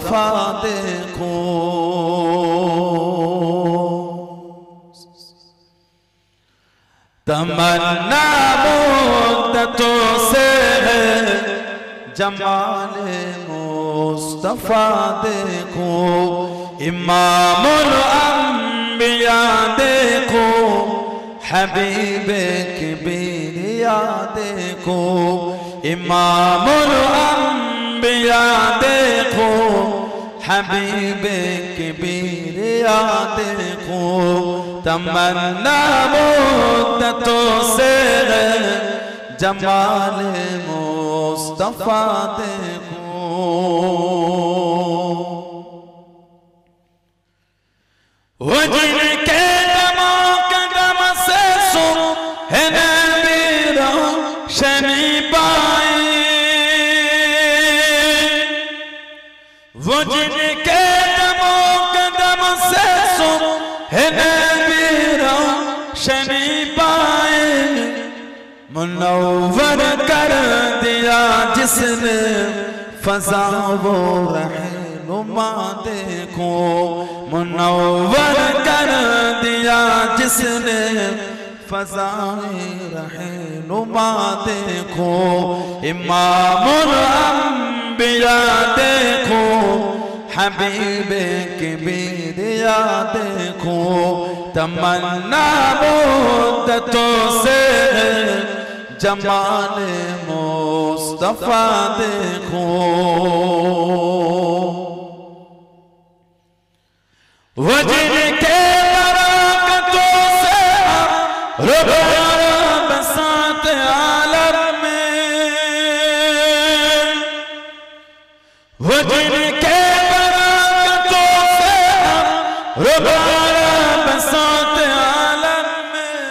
मुस्तफा देखो। तमन्ना मुद्दतों से है जमाले मुस्तफा देखो। इमामुल अंबिया देखो, हबीबे किबरिया देखो। इमामुल अंबिया देखो, हबीबे किबरिया देखो। तमन्ना मुद्दतों से जमाले मुस्तफा देखो। वो जिनके दमो कदम से सुबह नबी रोशनी पाई, वो जिनके दमो कदम से सुबह नबी रोशनी पाए। मुनव्वर कर दिया जिसने फज़ा वो रहनुमा देखो। मुनव्वर कर दिया जिसने फज़ाए रहनुमा देखो। इमामुल अंबिया देखो, हबीबे किबरिया देखो। तमन्ना मुद्दतों से जमाले मुस्तफा देखो। वो जिनके बरकतों से बसात आलम में, वो जिनके बरकतों से बसात आलम में।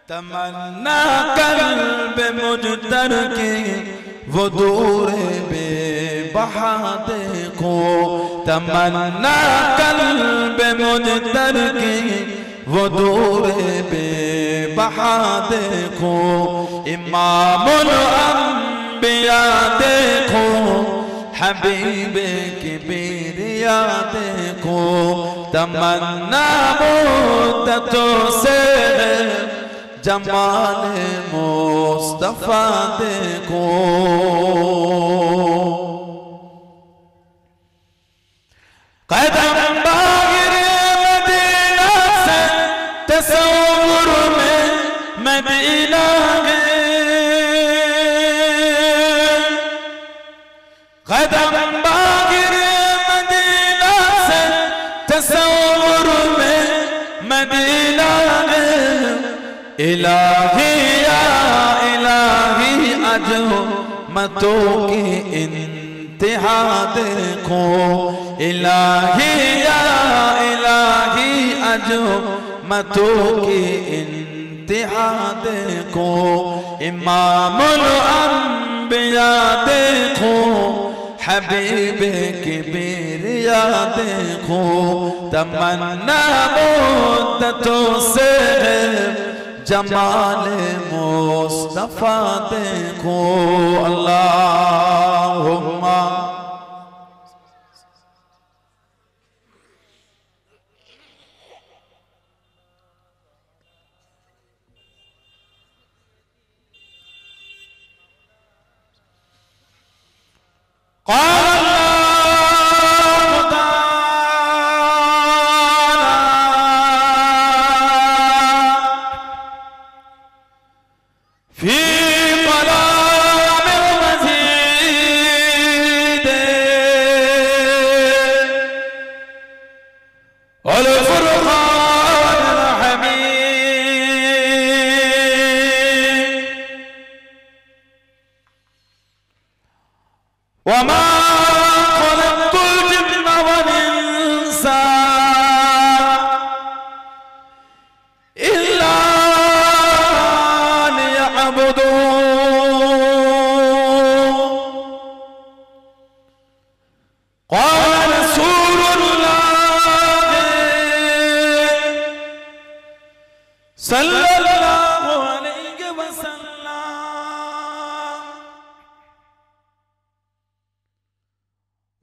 तमन्ना कल्ब मुजतर की वो दूरे बेबहा देखो। तमन्ना कल्ब मुजतर की वो दूरे बेबहा देखो। इमामुल अंबिया देखो, हबीबे किबरिया देखो। तमन्ना मुद्दतों से जमाले मुस्तफा देखो। कदम बागिर मदीना से तसव्वुर में मदीना है। कदम बागिर मदीना से तसव्वुर में मदीना है। इलाही या इलाही अज़मतों की इंतहा देखो। इलाही या इलाही अज़मतों की इंतहा देखो। इमामुल अंबिया देखो, हबीबे किबरिया देखो। तमन्ना मुद्दतों से जमाले मुस्तफा देखो। अल्लाहुम्मा सल्लल्लाहु अलैहि वसल्लम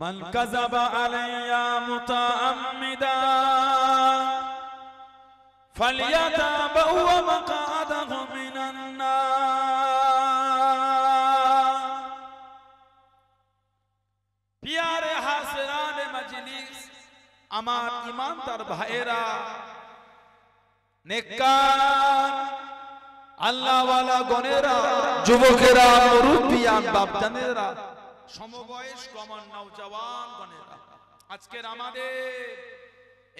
মান কাযাবা আলাইয়া মুতাআম্মিদা ফালইয়াতাবাওয়া মাকআদাহু মিনান নার। প্যারে হাসরানে মজলিস, আমার ঈমানদার ভাইয়েরা, নেককার আল্লাহ ওয়ালা গণেরা, যুবকেরা, মুরব্বিয়ান, বাপজানেরা, সমবয়স্ক আমার নওজওয়ান গণেরা, আজকের আমাদের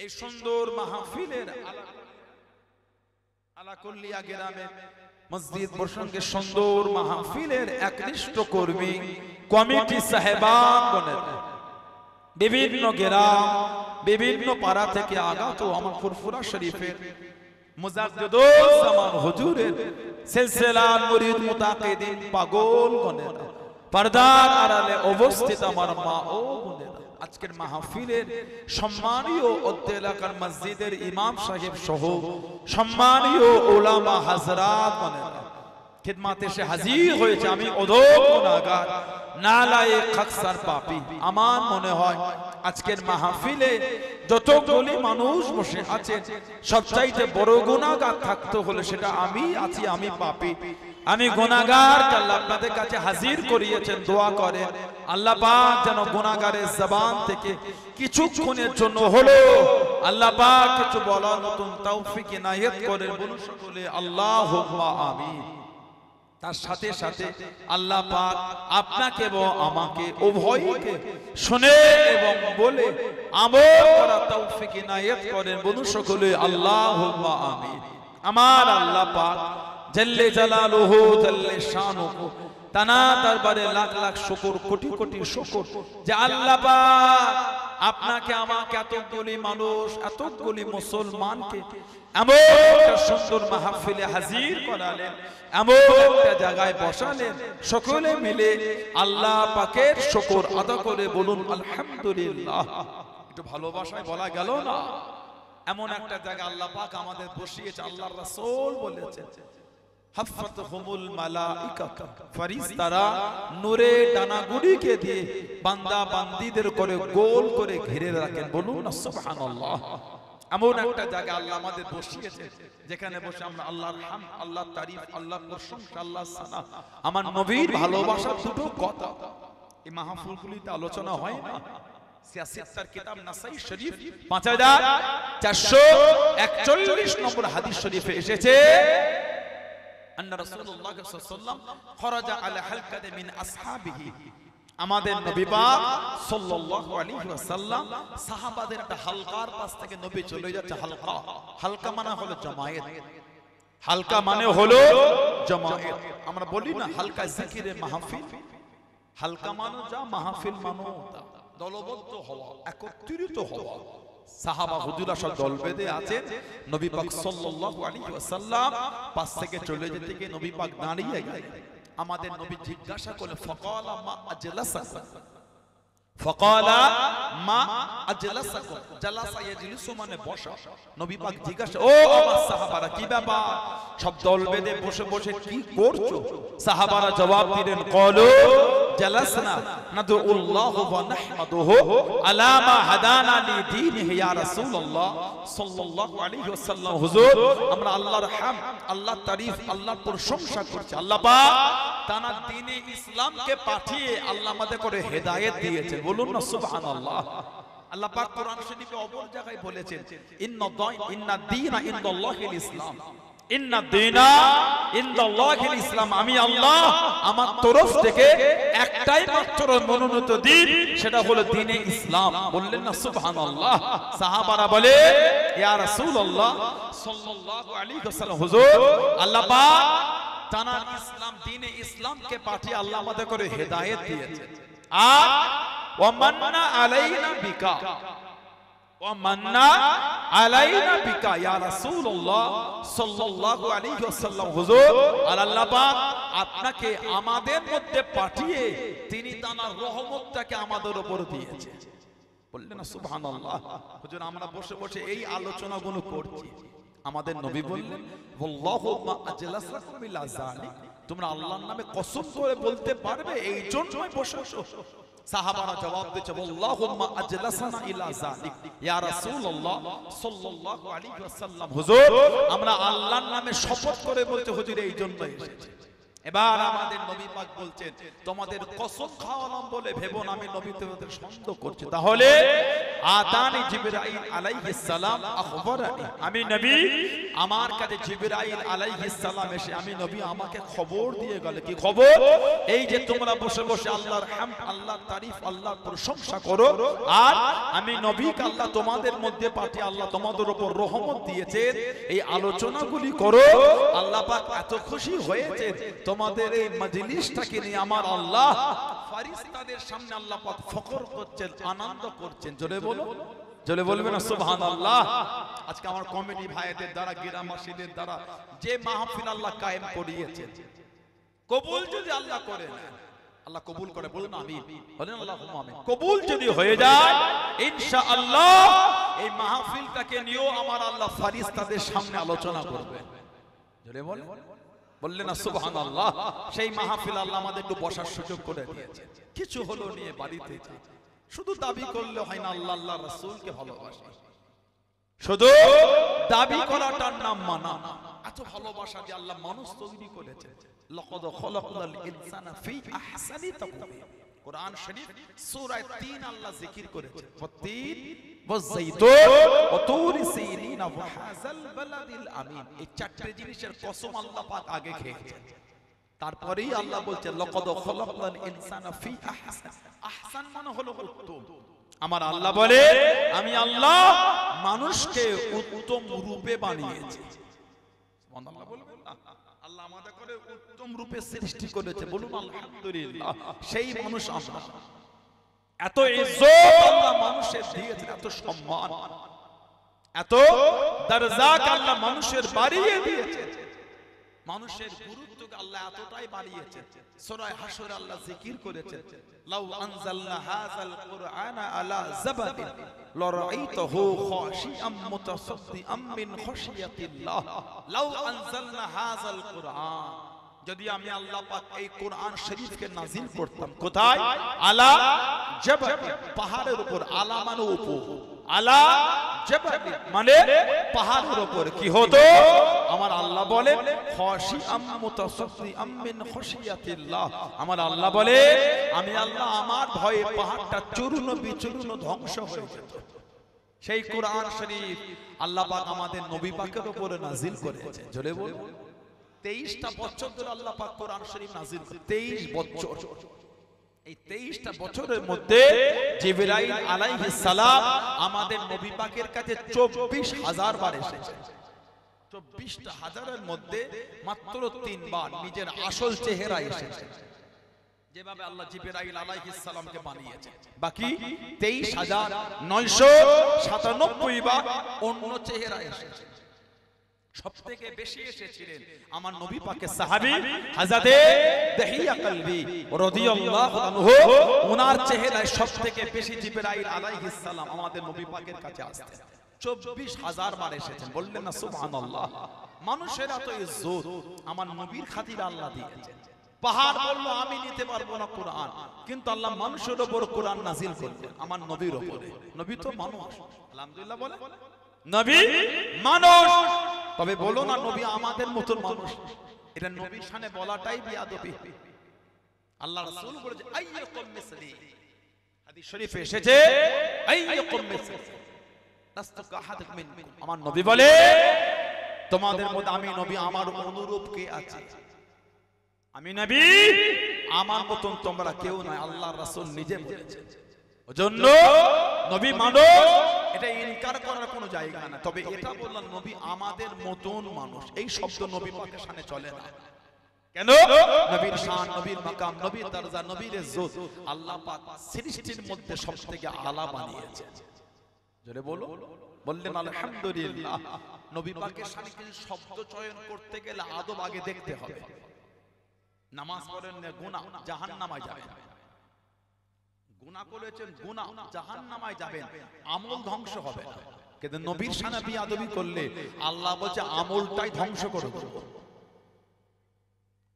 এই সুন্দর মাহফিলের আলাকুল্লিয়া গ্রামের মসজিদ প্রসঙ্গে সুন্দর মাহফিলের একনিষ্ঠ কর্মী কমিটি সাহেবান গণেরা, বিভিন্ন গ্রাম বিভিন্ন পাড়া থেকে আগত আমার ফুরফুরা শরীফের মুজাদ্দিদুল জামান হুজুরের সিলসিলার মুরিদ মুতাকিদিন পাগল গণেরা, পর্দার আড়ালে অবস্থিত আমার মা ও বোনেরা, আজকের মাহফিলের সম্মানীয় অত্র এলাকার মসজিদের ইমাম সাহেব সহ সম্মানীয় উলামা হযরত গণেরা খিদমতে এসে হাজির হয়েছে। আমি অধম গুনাহগার, নালায়েক, খাকসার, পাপী। আমার মনে হয় আজকের মাহফিলে যতগুলি মানুষ বসে আছে সবচাইতে বড় গুনাহগার থাকতে হলে সেটা আমি আছি, আমি পাপী, আমি গুনাহগার। আল্লাহ আপনাদের কাছে হাজির করিয়েছেন, দোয়া করেন আল্লাহ পাক যেন গুনাহগারের জবান থেকে কিছুক্ষণের জন্য হলো আল্লাহ পাক কিছু বলার মতন তৌফিক ইনায়েত করেন। বলুন সকলে আল্লাহুম্মা আমিন। তার সাথে সাথে আল্লাহ পাক আপনাকে এবং আমাকে উভয়কে শুনে এবং বলে আমল করার তৌফিক ইনায়েত করেন। বলুন সকলে আল্লাহুম্মা আমিন। আমার আল্লাহ পাক জাল্লে জালালুহু জাল্লে শানুহু, তানা দরবারে লাখ লাখ শুকর, কোটি কোটি শুকর যে আল্লাহ পাক আপনাকে আমাকে এতগুলি মানুষ, এতগুলি মুসলমানকে এমন একটা সুন্দর মাহফিলে হাজির করালেন, এমন একটা জায়গায় বসালেন, সকলে মিলে আল্লাহ পাকের শুকর আদা করে বলুন আলহামদুলিল্লাহ। একটু ভালোবাসায় বলা গেল না? এমন একটা জায়গা আল্লাহ পাক আমাদের বসিয়েছে। আল্লাহর রাসূল বলেছেন হাফাতহুমুল মালাইকা, ফেরেশতারা নূরে ডানাগুড়িকে দিয়ে বান্দা বান্দীদের করে গোল করে ঘিরে রাখেন। বলুন না সুবহানাল্লাহ। এমন একটা জায়গা আল্লাহ আমাদের বসিয়েছে যেখানে বসে আমরা আল্লাহর হামদ, আল্লাহর তারিফ, আল্লাহর প্রশংসা, আল্লাহর সানা, আমার নবীর ভালোবাসা দুটো কথা এই মাহফিলগুলিতে আলোচনা হয় না। সিয়াসিত্তার কিতাব নাসাই শরীফ 5441 নম্বর হাদিস শরীফে এসেছে আন্না রাসূলুল্লাহ সাল্লাল্লাহু আলাইহি ওয়াসাল্লাম খরাজা আলা হালকাতি মিন আসহাবিহি। আমাদের নবী পাক সাল্লাল্লাহু আলাইহি ওয়াসাল্লাম সাহাবাদের একটা হালকার পাশ থেকে নবী চলে যাচ্ছে। হালকা, হালকা মানে হলো জামায়াত, হালকা মানে হলো জামায়াত। আমরা বলি না হালকা জিকিরে মাহফিল, হালকা মানে যা, মাহফিল মানে তা, দলবদ্ধ হওয়া, একত্রিত হওয়া। সাহাবা হুজুরা সব দল বেঁধে আছেন, নবী পাক সাল্লাল্লাহু আলাইহি ওয়াসাল্লাম পাশ থেকে চলে যেতে গিয়ে নবী পাক দাঁড়িয়ে গেলেন। আমাদের নবী জিজ্ঞাসা করলেন ফাকালা মা আজলাসাকুম, ফাকালা মা আজলাসাকুম, জালাসা ইয়াজলিসু মানে বসা। নবী পাক জিজ্ঞাসা, ও আমার সাহাবারা কি ব্যাপার, সব দল বেঁধে বসে বসে কি করছো? সাহাবারা জবাব দিলেন ক্বালু জালাসনা নাদউল্লাহ ওয়া নাহমাদুহু আলা মা হাদানা লিদীনিহি ইয়া রাসূলুল্লাহ সাল্লাল্লাহু আলাইহি ওয়াসাল্লাম। হুজুর, আমরা আল্লাহর হামদ, আল্লাহর তারিফ, আল্লাহর প্রশংসা করছি। আল্লাহ পাক তার দ্বীনে ইসলামকে পাঠিয়ে আল্লাহ আমাদের করে হেদায়েত দিয়েছেন। বলুন না সুবহানাল্লাহ। আল্লাহ পাক কোরআন শরীফে অপর জায়গায় বলেছেন ইন্না দীনা ইনদাল্লাহিল ইসলাম, ইন্না দীনা ইনদাল্লাহিল ইসলাম। আমি আল্লাহ আমার তরফ থেকে একটাই মাত্র মনোনীত দ্বীন, সেটা হলো দ্বীনে ইসলাম। বললেন না সুবহানাল্লাহ। সাহাবারা বলে ইয়া রাসূলুল্লাহ সাল্লাল্লাহু আলাইহি ওয়াসাল্লাম, হুজুর আল্লাহ পাক তানার ইসলাম, দ্বীনে ইসলামকে পাঠিয়ে আল্লাহ আমাদের করে হেদায়েত দিয়েছেন। আর ওয়া মান্না আলাইনা বিকা, ওয়া মান্না আলাইনা বিকা ইয়া রাসূলুল্লাহ সাল্লাল্লাহু আলাইহি ওয়াসাল্লাম। হুজুর আল্লাহ পাক আপনাকে আমাদের মধ্যে পাঠিয়ে তিনি তার রহমতটাকে আমাদের উপর দিয়েছেন। বললেন না সুবহানাল্লাহ। হুজুর আমরা বসে বসে এই আলোচনাগুলো করছি, আমাদের নবী বললেন ওয়াল্লাহু মা আজলাসাকুম ইলা যালিক, তোমরা আল্লাহর নামে কসম করে বলতে পারবে এই জন্যই বসেছো। সাহাবারা জবাব দিয়েছে আল্লাহুম্মা আজলাসানা ইলা যালিক ইয়া রাসূলুল্লাহ সাল্লাল্লাহু আলাইহি ওয়াসাল্লাম, হুজুর আমরা আল্লাহর নামে শপথ করে বলতে হুজুর এই জন্য এসেছি। এবার আমাদের নবী পাক বলছেন তোমাদের কসম খাওয়ালাম বলে ভেবো না আমি নবী তোমাদের সন্দেহ করছি। তাহলে আতানি জিবরাইল আলাইহিস সালাম আখবরানি, আমি নবী আমার কাছে জিবরাইল আলাইহিস সালাম এসে আমি নবী আমাকে খবর দিয়ে গেল। কি খবর? এই যে তোমরা বসে বসে আল্লাহর হামদ আল্লাহর তারিফ আল্লাহর প্রশংসা করো, আর আমি নবীকে আল্লাহ তোমাদের মধ্যে পাঠিয়ে আল্লাহ তোমাদের উপর রহমত দিয়েছেন, এই আলোচনাগুলি করো। আল্লাহ পাক এত খুশি হয়েছে তোমাদের এই মজলিসটাকে নিয়ে আমার আল্লাহ ফেরেশতাদের সামনে আল্লাহ পাক ফখর করছেন, আনন্দ করছেন। জোরে বলবেন না সুবহানাল্লাহ। আজকে আমার কমিটি ভাইদের দ্বারা গ্রামবাসীদের দ্বারা যে মাহফিল আল্লাহ কায়েম করিয়েছেন, কবুল যদি আল্লাহ করেন, আল্লাহ কবুল করে বলুন আমিন, বলেন আল্লাহুম্মা আমিন। কবুল যদি হয়ে যায় ইনশাআল্লাহ এই মাহফিলটাকে নিয়েও আমার আল্লাহ ফেরেশতাদের সামনে আলোচনা করবেন। জোরে বললেন না সুবহানাল্লাহ। সেই মাহফিল আল্লাহ আমাদের একটু বসার সুযোগ করে দিয়েছে। কিছু হলো নিয়ে বাড়িতে শুধু দাবি করলে হয় না আল্লাহ আল্লাহ রাসূলকে ভালোবাসি, শুধু দাবি করাটার নাম মানা। এত ভালোবাসা যে আল্লাহ মানুষ তৈরি করেছে। লাকাদ খালাকনাল ইনসানা ফি আহসানি তাকওয়িম, কোরআন শরীফ সূরা 3 আল্লাহ জিকির করেছে। ওয়াতিন ওয়াযাইতুন ওয়া তুরি সিনিন ওয়া হাযাল বালাদিল আমিন, এই চারটি জিনিসের কসম আল্লাহ পাক আগে খেয়েছেন। তারপরেই আল্লাহ বলছেন লাকাদ খালাকনাল ইনসানা ফি আহসান, আহসান মানে হলো উত্তম। আমার আল্লাহ বলে আমি আল্লাহ মানুষকে উত্তম রূপে বানিয়েছি। সুবহানাল্লাহ বলবেন না, আল্লাহ আমাদের করে উত্তম রূপে সৃষ্টি করেছে, বলুন আলহামদুলিল্লাহ। সেই মানুষ আমরা, এত ইজ্জত আল্লাহ মানুষের দিয়েছেন, এত সম্মান, এত দরজা আল্লাহ মানুষের বাড়িয়ে দিয়েছেন, মানুষের গুরুত্বকে আল্লাহ এতটাই বাড়িয়েছেন। সূরা হাশর আল্লাহ জিকির করেছেন লাউ আনজালনা হাযাল কুরআনা আলা যাবাদিন লারাআইতাহু খাশিআম মুতাসাদ্দিআম মিন খাশিয়াতিল্লাহ, লাউ আনজালনা হাযাল কুরআন, যদি আমি আল্লাহ পাক এই কোরআন শরীফকে নাজিল করতাম কোথায়? আলা জাবাদিন, পাহাড়ের উপর। আলা মানে উপর, আলা জাবাদিন মানে পাহাড়ের উপর। কি হতো? আমার আল্লাহ বলে খাশিআম মুতাসাদ্দিআম মিন খাশিয়াতিল্লাহ, আমার আল্লাহ বলে আমি আল্লাহ আমার ভয়ে পাহাড়টা চূর্ণ বিচূর্ণ ধ্বংস হয়ে যেত। সেই কোরআন শরীফ আল্লাহ পাক আমাদের নবী পাকের উপরে নাজিল করেছে। জোরে বলুন 23টা বছর ধরে আল্লাহ পাক কোরআন শরীফ নাজিল করেছে। 23 বছর। এই 23টা বছরের মধ্যে জিবরাইল আলাইহিস সালাম আমাদের নবী পাকের কাছে 24,000 বার এসেছে। 24টা হাজারের মধ্যে মাত্র 3 বার নিজের আসল চেহারা এসেছে, যেভাবে আল্লাহ জিবরাইল আলাইহিস সালামকে বানিয়েছে। বাকি 23,997 বার অন্য চেহারা এসেছে। সবথেকে বেশি এসেছিলেন আমার নবী পাকের সাহাবী হযরতে দাহিয়া কলবি রাদিয়াল্লাহু আনহু, ওনার চেহারায় সবথেকে বেশি জিবরাইল আলাইহিস সালাম আমাদের নবী পাকের কাছে আসতেন। 24,000 বার এসেছেন। বললেন না সুবহানাল্লাহ। মানুষের এত ইজ্জত আমার নবীর খাতিরে আল্লাহ দিয়েছেন। পাহাড় বললো আমি নিতে পারবো না কোরআন, কিন্তু আল্লাহ মানুষের উপর কোরআন নাজিল করলেন আমার নবীর উপরে। নবী তো মানুষ, আলহামদুলিল্লাহ বলে নবী মানুষ। তবে বলো না নবী আমাদের মতন মানুষ, এটা নবীর শানে বলাটাই বিয়াদবি। আল্লাহ রাসূল বলেছে আইয়াকুম মিসলি, হাদিস শরীফে এসেছে আইয়াকুম মিসলি লাস্তুকা আহাদুম মিনকুম, আমার নবী বলে তোমাদের মধ্যে আমি নবী আমার অনুরূপ কে আছে? আমি নবী আমার মতন তোমরা কেউ নয়, আল্লাহর রাসূল নিজে বলেছেন। ওজন্য নবী মানুষ, এটা ইনকার করার কোনো জায়গা না। তবে এটা বললাম নবী আমাদের মতন মানুষ, এই শব্দ নবী পাকের শানে চলে না। কেন? নবীর শান, নবীর মাকাম, নবীর দরজা, নবীর ইজ্জত আল্লাহ পাক সৃষ্টির মধ্যে সবথেকে আলা বানিয়েছেন। জোরে বলো, বললেন আলহামদুলিল্লাহ। নবী পাকের শানে কিছু শব্দ চয়ন করতে গেলে আদব আগে দেখতে হবে। নামাজ পড়েন না গুনাহ, জাহান্নামে যাবেন। গুনাহ করেছেন গুনাহ, জাহান্নামে যাবেন, আমল ধ্বংস হবে না। কিন্তু নবীর শানে বিয়াদবি করলে আল্লাহ বলছে আমলটাই ধ্বংস করে দেব।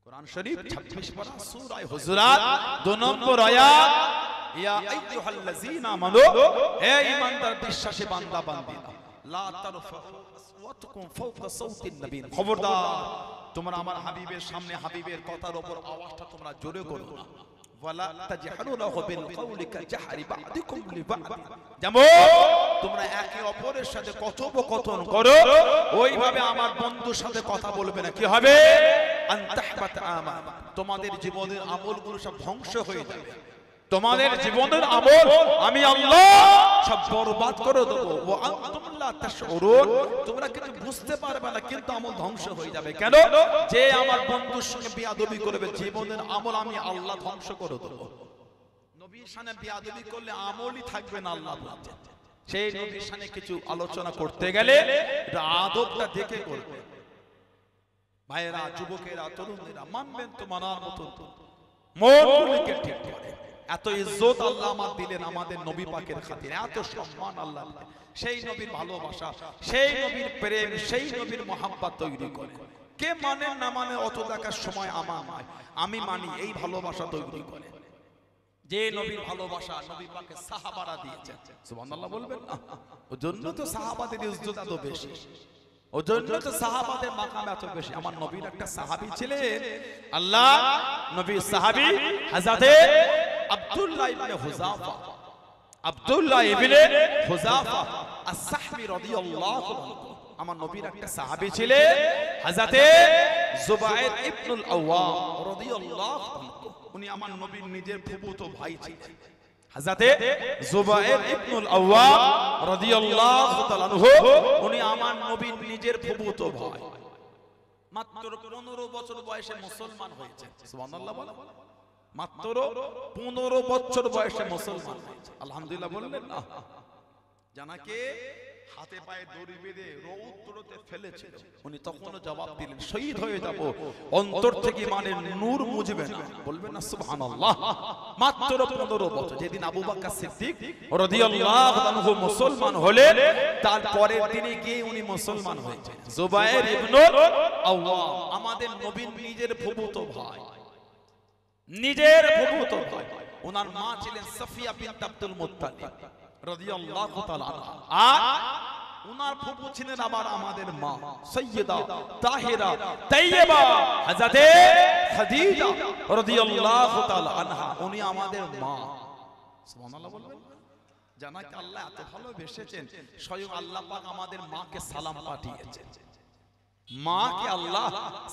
কোরআন শরীফ 26 পারা সূরা হুজুরাত 2 নম্বর আয়াত ইয়া আইয়ুহাল্লাযীনা আমানু, হে ঈমানদার বিশ্বাসী বান্দা বান্দীরা, লা তারফাউ আসওয়াতাকুম ফাওকা সাওতিন নবী, খবরদার তোমরা আমার হাবিবের সামনে হাবিবের কথার উপর আওয়াজটা তোমরা জোরে করো না। ওয়ালা তাজহারু লাহু বিল কওলি কাজহারি বা'দিকুম লিবা'দ, যেমন তোমরা একে অপরের সাথে কথোপকথন করো ওইভাবে আমার বন্ধুর সাথে কথা বলবে না। কি হবে? আন তাহবাত আমাল, তোমাদের জীবনের আমলগুলো সব ধ্বংস হয়ে যাবে। তোমাদের জীবনের আমল আমি আল্লাহ সব বরবাদ করে দেব। ওয়া আনতুম লা তাশউরুন, তোমরা কিছু বুঝতে পারবে না কিন্তু আমল ধ্বংস হয়ে যাবে। কেন? যে আমার বন্ধুর সঙ্গে বেয়াদবি করবে জীবনের আমল আমি আল্লাহ ধ্বংস করে দেব। নবীর সামনে বেয়াদবি করলে আমলই থাকবে না আল্লাহ বলেছেন। সেই নবীর সামনে কিছু আলোচনা করতে গেলে আদবটা দেখে করবে। ভাইয়েরা, যুবকেরা, তরুণেরা, মানবেন তো মানার মতো মনগুলিকে ঠিক করে। এত ইজ্জত আল্লাহ আমার দিলেন আমাদের নবী পাকের খাতিরে, এত সম্মান আল্লাহ দিলেন। সেই নবীর ভালোবাসা, সেই নবীর প্রেম, সেই নবীর মহাব্বত তৈরি করে। কে মানে না মানে অত দেখার সময় আমার নয়, আমি মানি। এই ভালোবাসা তৈরি করে যে নবীর ভালোবাসা নবী পাকের সাহাবারা দিয়েছেন। সুবহানাল্লাহ বলবেন না? ওজন্য তো সাহাবাদের ইজ্জত এত বেশি, ওজন্য তো সাহাবাদের মাকাম এত বেশি। আমার নবীর একটা সাহাবী ছিলেন, আল্লাহ নবীর সাহাবী হযরতে আব্দুল্লাহ ইবনে হুযাফা, আব্দুল্লাহ ইবনে হুযাফা আস-সাহবী রাদিয়াল্লাহু আনহু। আমার নবীর একটা সাহাবী ছিলেন হযরতে যুবাইর ইবনুল আওয়াম রাদিয়াল্লাহু আনহু। উনি আমার নবীর নিজের ফুফুতো ভাই ছিলেন। হযরতে যুবাইর ইবনুল আওয়াম রাদিয়াল্লাহু তাআলা আনহু, উনি আমার নবীর নিজের ফুফুতো ভাই। মাত্র 15 বছর বয়সে মুসলমান হয়েছে। সুবহানাল্লাহ বলেন। মাত্র 15 বছর বয়সে মুসলমান হয়েছে। আলহামদুলিল্লাহ বললেন না? জানাকে হাতে পায়ে দড়ি বেঁধে রৌদ্রতে ফেলেছিল, উনি তখনও জবাব দিলেন শহীদ হয়ে যাব, অন্তর থেকে মানে নূর মুজবে না। বলবেন না সুবহানাল্লাহ? মাত্র 15 বছর। যেদিন আবু বকর সিদ্দিক রাদিয়াল্লাহু আনহু মুসলমান হলেন, তারপরে তিনি গিয়ে উনি মুসলমান হয়েছেন। যুবাইর ইবনুল আওয়াম আমাদের নবীর নিজের ফুফুতো ভাই, নিজের ফুফুতো ভাই। ওনার মা ছিলেন সাফিয়া বিনত আব্দুল মুত্তালিব রাদিয়াল্লাহু তাআলা আনহা, আর ওনার ফুফু ছিলেন আবার আমাদের মা সাইয়্যিদা তাহিরা তাইয়্যিবা হযরতে খাদিজা রাদিয়াল্লাহু তাআলা আনহা। উনি আমাদের মা। সুবহানাল্লাহ বলবেন? জানাকে আল্লাহ এত ভালোবেসেছেন, স্বয়ং আল্লাহ পাক আমাদের মাকে সালাম পাঠিয়েছেন। মাকে আল্লাহ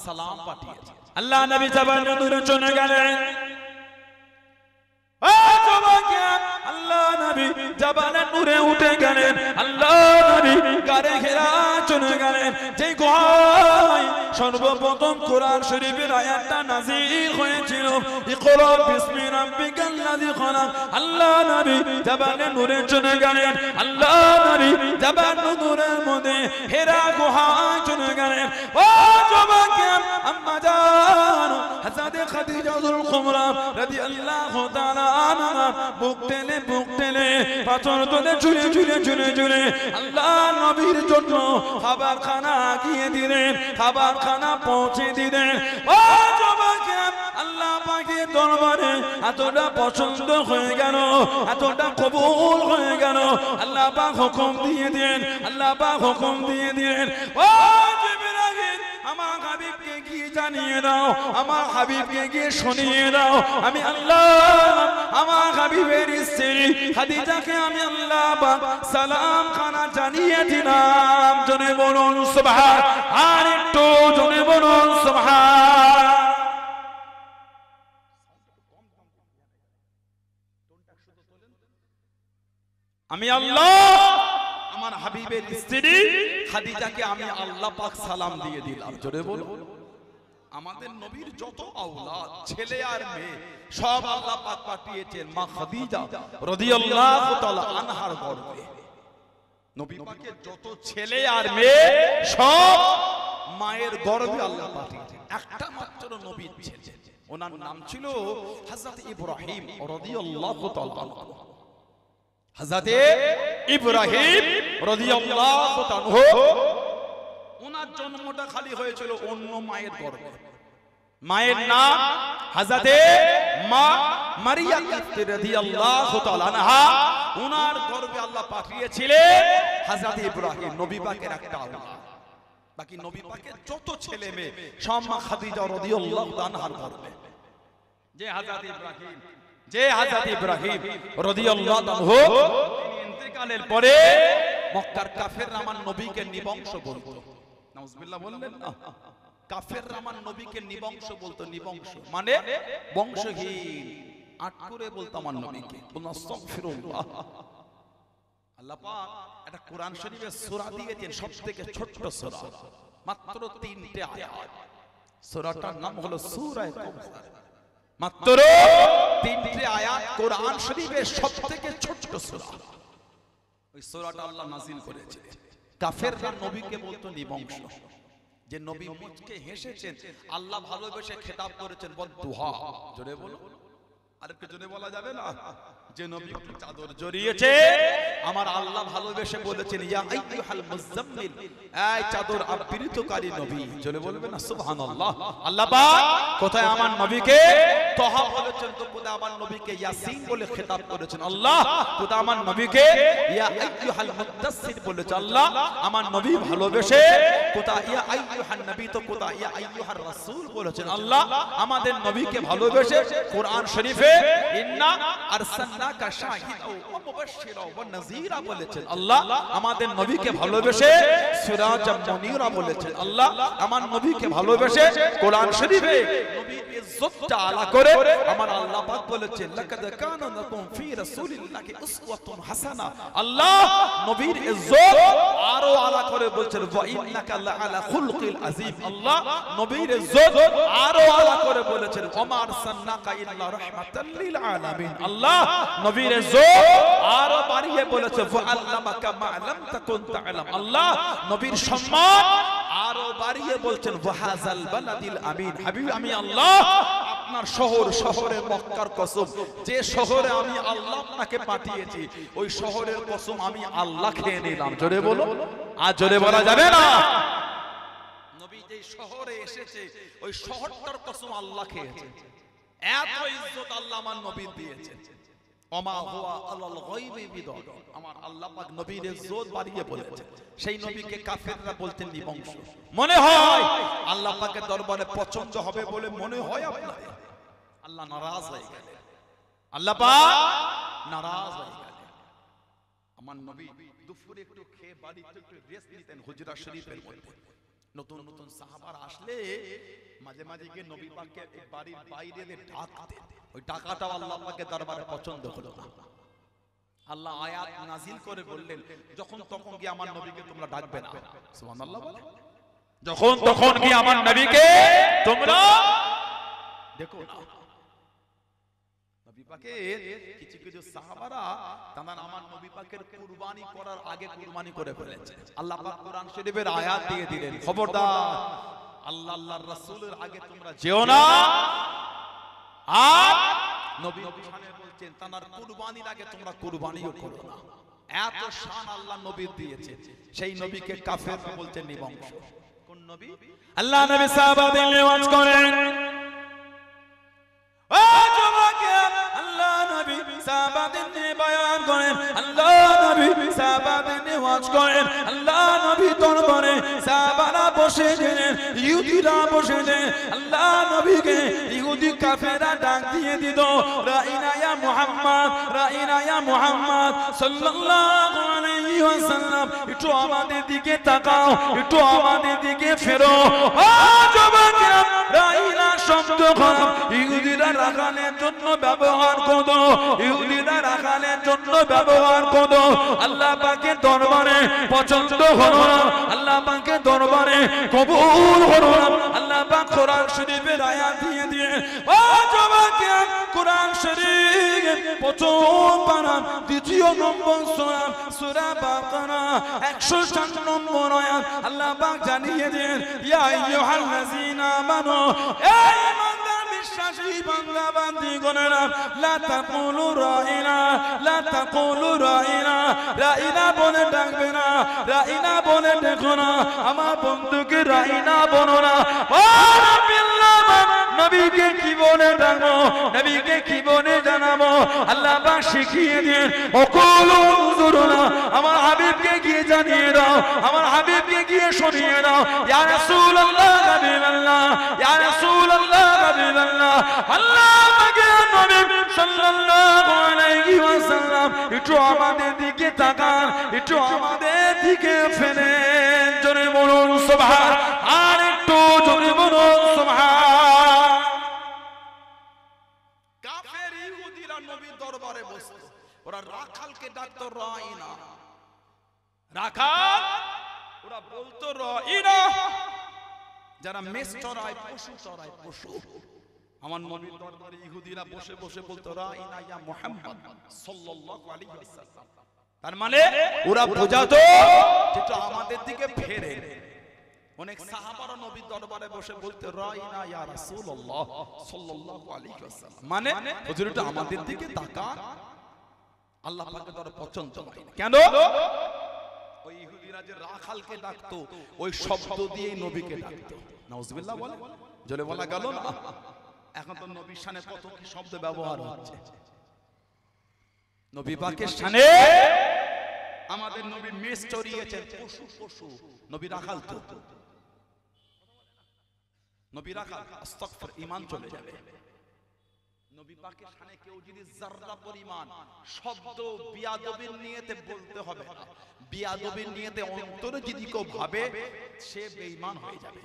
সালাম পাঠিয়েছেন। আল্লাহ নবী জবানে নূরে চলে গেলেন। আল্লাহ নবী জবানে নূরে উঠে গেলেন। আল্লাহ নবী গারে হেরা চলে গেলেন। যে গুহায় সর্বপ্রথম কোরআন শরীফের আয়াতটা নাযিল হয়েছিল, ইকরা বিসমি রাব্বিকাল্লাযী খলাক। আল্লাহ নবী জবানে নূরে চলে গেলেন। আল্লাহ নবী জবানে নূরের মধ্যে হেরা গুহায় চলে গেলেন। ও যুবকেরা, আম্মা জান হযরতে খাদিজাতুল কুবরা রাদিয়াল্লাহু তাআলা আনহা বুক টেনে পাথর তুলে ঝুলে আল্লাহ নবীর জন্য খাবার খানা গিয়ে দিলেন, খাবার খানা পৌঁছে দিলেন। ও যুবকেরা, আল্লাহ পাকের দরবারে এতটা পছন্দ হয়ে গেল, এতটা কবুল হয়ে গেল। আল্লাহ পাক হুকুম দিয়ে দেন, আল্লাহ পাক হুকুম দিয়ে দেন, ও জিবরাইল আমার হাবিবকে গিয়ে জানিয়ে দাও, আমার হাবিবকে গিয়ে শুনিয়ে দাও, আমি আল্লাহ আমার হাবিবের স্ত্রী খাদিজাকে আমি আল্লাহ পাক সালাম খানা জানিয়ে দিলাম। জনে বলুন সুবহান, আর একটু জনে বলুন সুবহান। আমি আল্লাহ আমার হাবিবের স্ত্রী খাদিজাকে আমি আল্লাহ পাক সালাম দিয়ে দিলাম। জোরে বলুন। আমাদের নবীর যত আওলাদ ছেলে আর মেয়ে সব আল্লাহ পাক পাঠিয়েছেন মা খাদিজা রাদিয়াল্লাহু তাআলা আনহার গর্ভে। নবী পাকের যত ছেলে আর মেয়ে সব মায়ের গর্ভে আল্লাহ পাঠিয়েছেন। একটা মাত্র নবীর ছেলে, ওনার নাম ছিল হযরত ইব্রাহিম রাদিয়াল্লাহু তাআলা আনহু। হযরতে ইব্রাহিম রাদিয়াল্লাহু তাআলা আনহু, ওনার জন্মটা খালি হয়েছিল অন্য মায়ের গর্ভে। মায়ের নাম হযরতে মারিয়া কিপ্তি রাদিয়াল্লাহু তাআলা আনহা, উনার গর্ভে আল্লাহ পাঠিয়েছিলেন হযরত ইব্রাহিম নবী পাকের একটা আওলাদ। বাকি নবী পাকের যত ছেলে মেয়ে সব মা খাদিজা রাদিয়াল্লাহু আনহার গর্ভে। যে হযরত ইব্রাহিম রাদিয়াল্লাহু আনহু ইন্তেকালের পরে মক্কার কাফেররা আমার নবীকে নিবংশ বলতো। নাউজুবিল্লাহ বললেন না? কাফেররা আমার নবীকে নিবংশ বলতো। নিবংশ মানে বংশহীন, আটকুরে বলতো আমার নবীকে। আস্তাগফিরুল্লাহ। আল্লাহ পাক একটা কোরআন শরীফের সূরা দিয়েছেন, সবথেকে ছোট্ট সূরা, মাত্র 3টে আয়াত। সূরাটার নাম হলো সূরা কাউসার। মাত্র 3টে আয়াত কোরআন শরীফের সবথেকে ছোট্ট সূরা। ওই সূরাটা আল্লাহ নাযিল করেছে। কাফেররা নবীকে বলতো নিবংশ। যে নবী মুচকে হেসেছেন, আল্লাহ ভালোবেসে খেতাব করেছেন বদদুহা। জোরে বলো, আরেকটু জোরে বলা যাবে না? যে নবী চাদর জড়িয়েছে, আমার আল্লাহ ভালোবেসে বলেছেন ইয়া আইয়ুহাল মুযাম্মিল, এই চাদর আবৃতকারী নবী। জোরে বলবে না সুবহানাল্লাহ? আল্লাহ পাক কোথায় আমার নবীকে তাহা বলেছেন, তো কোথায় আমার নবীকে ইয়াসিন বলে খেতাব করেছেন আল্লাহ। কোথায় আমার নবীকে ইয়া আইয়ুহাল মুদাসসির বলেছেন আল্লাহ। আমার নবী ভালোবেসে কোথায় ইয়া আইয়ুহান নবী, তো কোথায় ইয়া আইয়ুহার রাসূল বলেছেন আল্লাহ। আমাদের নবীকে ভালোবেসে কোরআন শরীফে ইন্না আরসালনাকা শাহিদাও ওয়া মুবাশশিরাও ওয়া নাযীরা বলেছেন আল্লাহ। আমাদের নবীকে ভালোবেসে সিরাজাম মুনীরা বলেছেন আল্লাহ। আমার নবীকে ভালোবেসে কোরআন শরীফে নবীর ইজ্জতটা আলা করে আমার আল্লাহ পাক বলেছেন লাকাদ কানা লাকুম ফি রাসূলিল্লাহি উসওয়াতুন হাসানা। আল্লাহ নবীর ইজ্জত আরো আলা করে বলছেন ওয়া ইন্নাকা লাআলা খুলকিল আযীম। আল্লাহ নবীর ইজ্জত আরো আলা করে বলেছেন ওমা আরসালনাকা ইল্লা রাহমাতাল লিল আলামিন। আল্লাহ নবীর ইজ্জত আরো বাড়িয়ে বলেছে ওয়া আল্লামাকা মা লাম তাকুন তা'লাম। আল্লাহ নবীর সম্মান আরো বাড়িয়ে বলছেন ওয়া হাযাল বালাদিল আমিন। হাবিব আমি আল্লাহ আপনার শহরে মক্কার কসম, যে শহরে আমি আল্লাহ আপনাকে পাঠিয়েছি ওই শহরের কসম আমি আল্লাহ খেয়ে নিলাম। জোরে বলো, আর জোরে বলা যাবে না? নবী যে শহরে এসেছে ওই শহরটার কসম আল্লাহ খেয়েছে। এত ইজ্জত আল্লাহ আমার নবী দিয়েছে। ওমা হুয়া আলাল গায়বি বিদার। আমার আল্লাহ পাক নবীর ইজ্জত বাড়িয়ে বলেছে। সেই নবীকে কাফেররা বলতেন নিবংশ। মনে হয় আল্লাহ পাকের দরবারে পছন্দ হবে বলে মনে হয় আপনাদের? আল্লাহ নারাজ হয়ে গেলেন। আল্লাহ পাক নারাজ হয়ে গেলেন। আমার নবী দুপুরে একটু খেয়ে বাড়িতে একটু রেস্ট নিতেন হুজরা শরীফের মধ্যে। নতুন নতুন সাহাবারা আসলে মাঝে মাঝে গিয়ে নবী পাককে বাড়ির বাইরে ডাকতেন। ওই ডাকাটাও আল্লাহ পাকের দরবারে পছন্দ হলো না। আল্লাহ আয়াত নাজিল করে বললেন যখন তখন গিয়ে আমার নবীকে তোমরা ডাকবে না। সুবহানাল্লাহ বলে, যখন তখন গিয়ে আমার নবীকে তোমরা দেখো না। নবী পাকের কিছু কিছু সাহাবারা তারা আমার নবী পাকের কুরবানি করার আগে কুরবানি করে ফেলেছে। আল্লাহ পাক কোরআন শরীফের আয়াত দিয়ে দিলেন খবরদার আল্লাহ আল্লাহর রাসূলের আগে তোমরা যেও না। আর নবী শানে বলছেন তানার কুরবানির আগে তোমরা কুরবানিও করো না। এত শান আল্লাহ নবীর দিয়েছে। সেই নবীকে কাফেররা বলছেন নিবংশ। কোন নবী? আল্লাহ নবী সাহাবাদের নিওয়াজ করেন। ও যুবকেরা, আল্লাহ নবী সাহাবাদের নিয়ে বয়ান করেন। আল্লাহ নবী সাহাবাদের নিওয়াজ করেন। আল্লাহ নবী দরবারে সাহাবারা বসে গেলেন, ইহুদিরা বসে গেলেন। আল্লাহ নবীকে ইহুদি কাফেররা ডাক দিয়ে দিল, রাইনা ইয়া মুহাম্মদ, রাইনা ইয়া মুহাম্মদ সাল্লাল্লাহু আলাইহি ওয়াসাল্লাম, একটু আমাদের দিকে তাকাও, একটু আমাদের দিকে ফেরো। ও যুবকেরা, রাইনা শব্দ খারাপ, ইহুদিরা রাখালের জন্য ব্যবহার করো, ইহুদিরা রাখালের জন্য ব্যবহার করো। আল্লাহ পাকের দরবারে পছন্দ হলো না, আল্লাহ পাকের দরবারে কবুল হলো না। আল্লাহ পাক কোরআন শরীফের আয়াত দিয়ে দিয়ে ও যুবকেরা, কোরআন শরীফ প্রথম পারা দ্বিতীয় নম্বর সূরা, সূরা বাকারা 104 নম্বর আয়াত আল্লাহ পাক জানিয়ে দেন ইয়া আইয়ুহাল্লাযীনা আমানু, এই ইমানদার বিশ্বাসী বান্দা বান্দীগণেরা, লা তাকুলু রাইনা, লা তাকুলু রাইনা, রাইনা বলে ডাকবে না, রাইনা বলে দেখো না, আমার বন্ধুকে রাইনা বলো না। ও বিল্লাহ নবীকে কি বলে ডাকবো, নবীকে কি বলে জানাবো, আল্লাহ পাক শিখিয়ে দেন। ওকুলু উযুরনা, আমার হাবিবকে গিয়ে জানিয়ে দাও, আমার হাবিবকে গিয়ে শুনিয়ে দাও, ইয়া রাসূলুল্লাহ হাবিবাল্লাহ, ইয়া রাসূলুল্লাহ হাবিবাল্লাহ, আল্লাহ পাকের নবী সাল্লাল্লাহু আলাইহি ওয়াসাল্লাম একটু আমাদের দিকে তাকান, একটু আমাদের দিকে ফেরেন। জোরে বলুন সুবহান, আর একটু জোরে বলুন সুবহান। কাফের ইহুদিরা নবীর দরবারে বসতো, ওরা রাখালকে ডাকতো রাইনা, রাখাল ওরা বলতো রাইনা, যারা মেষ চড়ায়, পশু চড়ায়, পশু। আমার নবীর দরবারে ইহুদিরা বসে বসে বলতো রাইনা ইয়া মুহাম্মদ সাল্লাল্লাহু আলাইহি ওয়াসাল্লাম। তার মানে ওরা বোঝাতো যেটা আমাদের দিকে ফেরে। অনেক সাহাবারা নবীর দরবারে বসে বলতে রাইনা ইয়া রাসূলুল্লাহ সাল্লাল্লাহু আলাইহি ওয়াসাল্লাম, মানে হুজুর এটা আমাদের দিকে তাকান, আল্লাহ পাকের দরবারে পছন্দ হয়। কেন? ওই ইহুদিরা যে রাখালকে ডাকতো, ওই শব্দ দিয়ে নবীকে ডাকতো। নাউজুবিল্লাহ বলে, জলে বলা গেল না। এখন তো নবীর শানে কত কি শব্দ ব্যবহার হচ্ছে। নবী পাকের শানে আমাদের নবী মেষ চড়িয়েছেন, পশু পশু, নবী রাখাল তো, নবী রাখাল, আস্তাগফির, ঈমান চলে যাবে। নবী পাকের শানে কেউ যদি যাররা পরিমাণ শব্দ বিয়াদবির নিয়তে বলতে হবে না, বিয়াদবির নিয়তে অন্তরে যদি কেউ ভাবে, সে বেঈমান হয়ে যাবে।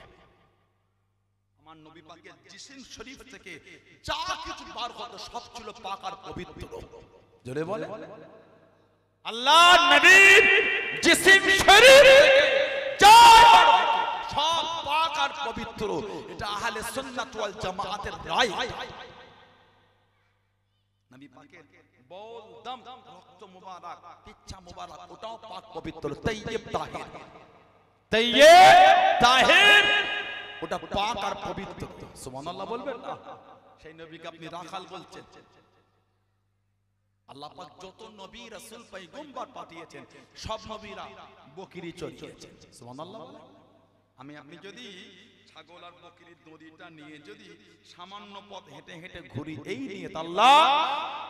আমার নবী পাকের জিসিম শরীফ থেকে যা কিছু বার হতো সব ছিল পাক আর পবিত্র। জোরে বলে, আল্লাহ নবীর জিসিম শরীফ যা সব পাক আর পবিত্র। এটা আহলে সুন্নাত ওয়াল জামাআতের রায়। নবী পাকের বল, দম, রক্ত মুবারক, পিচ্ছা মুবারক, ওটাও পাক পবিত্র, তাইয়্যিব তাহির, তাইয়্যিব তাহির, ওটা পাক আর পবিত্র। সুবহানাল্লাহ বলবেন না? সেই নবীকে আপনি রাখাল বলছেন। আল্লাহ পাক যত নবী রাসূল পয়গম্বর পাঠিয়েছেন, সব নবীরা বকরি চড়িয়েছেন। সুবহানাল্লাহ। আমি আপনি যদি ছাগল আর বকরির দড়িটা নিয়ে যদি সামান্য পথ হেঁটে হেঁটে ঘুরি, এই নিয়ে আল্লাহ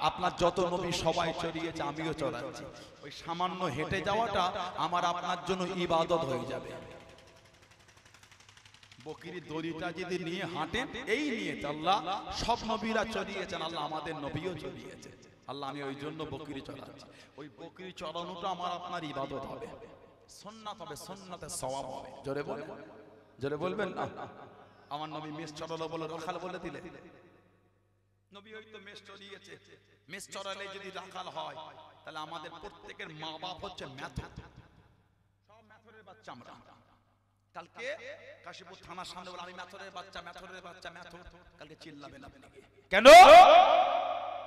আপনার যত নবী সবাই চড়িয়েছে, আমিও চড়াচ্ছি, ওই সামান্য হেঁটে যাওয়াটা আমার আপনার জন্য ইবাদত হয়ে যাবে। বকরির দড়িটা যদি নিয়ে হাঁটেন, এই নিয়ে আল্লাহ সব নবীরা চড়িয়েছেন, আল্লাহ আমাদের নবীও চড়িয়েছে। আল্লাহ আমি ওই জন্য বকরি চড়াচ্ছি। ওই বকরি চড়ানোটা আমার আপনার ইবাদত হবে, সুন্নাত হবে, সুন্নাতের সওয়াব হবে। জোরে বলেন, জোরে বলবেন না? আমার নবী মেষ চড়ালো বলে রাখাল বলে দিলে? নবী হয়তো মেষ চড়িয়েছে, মেষ চড়ালে যদি রাখাল হয়, তাহলে আমাদের প্রত্যেকের মা বাপ হচ্ছে মেথর, সব মেথরের বাচ্চা আমরা। কালকে কাশীপুর থানার সামনে বলে আমি মেথরের বাচ্চা, মেথরের বাচ্চা, মেথর, কালকে চিল্লাবেন আপনি। কেন?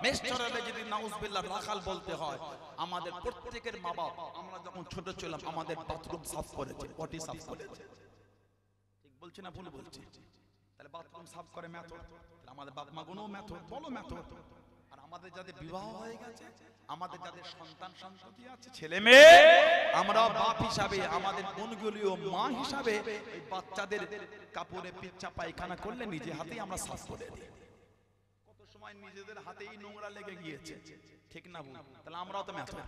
মেষ চড়ালে যদি নাউজুবিল্লাহ রাখাল বলতে হয়, আমাদের প্রত্যেকের মা বাপ আমরা যখন ছোট ছিলাম আমাদের বাথরুম সাফ করেছে, পটি সাফ করেছে। ঠিক বলছি না ভুল বলছি? তাহলে বাথরুম সাফ করে মেথর, তাহলে আমাদের বাপ মা গুলো মেথর, বলো মেথর। আর আমাদের যাদের বিবাহ হয়ে গেছে, আমাদের যাদের সন্তান সন্ততি আছে, ছেলে মেয়ে, আমরা বাপ হিসাবে, আমাদের বোনগুলিও মা হিসাবে এই বাচ্চাদের কাপড়ে পিচ্চা পায়খানা করলে নিজে হাতেই আমরা সাফ করে দিই। কত সময় নিজেদের হাতেই নোংরা লেগে গিয়েছে, ঠিক না ভুল? তাহলে আমরাও তো মেথর।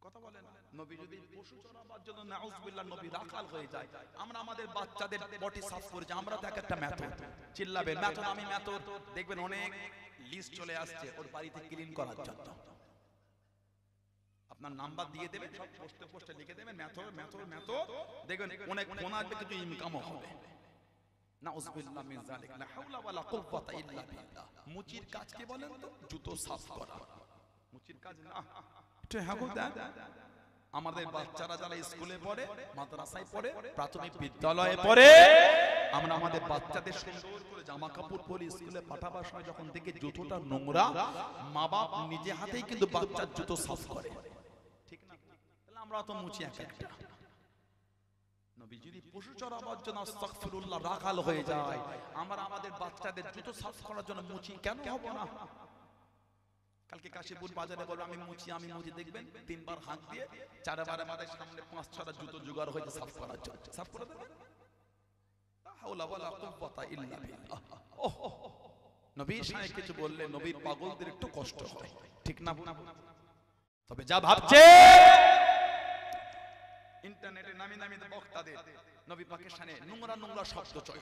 কথা বলেন, নবী যদি পশু চড়াবার জন্য নাউজুবিল্লাহ নবী রাখাল হয়ে যায়, আমরা আমাদের বাচ্চাদের বডি সাফ করেছি, আমরা তো একটা মেথর। চিল্লাবেন মেথর, আমি মেথর। দেখবেন অনেক লিস্ট চলে আসছে ওর বাড়িতে ক্লিন করার জন্য। আপনার নাম্বার দিয়ে দেবেন, সব পোস্টে পোস্টে লিখে দেবেন মেথর মেথর মেথর, দেখবেন অনেক ফোন আসবে, কিছু ইনকামও হবে। নাউজুবিল্লাহ মিন যালিক, লা হাওলা ওয়ালা কুওয়াতা ইল্লা বিল্লাহ। মুচির কাজ কি বলেন তো? জুতো সাফ করা। মুচির কাজ না, আমাদের বাচ্চারা যারা স্কুলে পড়ে, মাদ্রাসায় পড়ে, প্রাথমিক বিদ্যালয়ে পড়ে, আমরা আমাদের বাচ্চাদের সুন্দর করে জামা কাপড় পরে স্কুলে পাঠাবার সময় যখন দেখি জুতোটা নোংরা, মা বাপ নিজে হাতেই কিন্তু বাচ্চার জুতো সাফ করে, ঠিক না? তাহলে আমরা তো মুছি একটা। নবী যদি পশু চড়াবার জন্য আস্তাগফিরুল্লাহ রাখাল হয়ে যায়, আমরা আমাদের বাচ্চাদের জুতো সাফ করার জন্য মুছি কেন হব না? কালকে কাশীপুর বাজারে বলবো আমি মুছি, দেখবেন 3 বার হাত দিয়ে 4 বার আমাদের সামনে 5-6টা জুতো জোগাড় হয়েছে সাফ করার জন্য। সাফ করে দেবে? হাওলা ওয়ালা কুওয়াতা ইল্লা বিল্লাহ। ওহ, নবীর শানে কিছু বললে নবীর পাগলদের একটু কষ্ট হয়, ঠিক না? তবে যা ভাবছে ইন্টারনেটে নামি নামি বক্তাদের নবী পাকের শানে নোংরা নোংরা শব্দ চয়,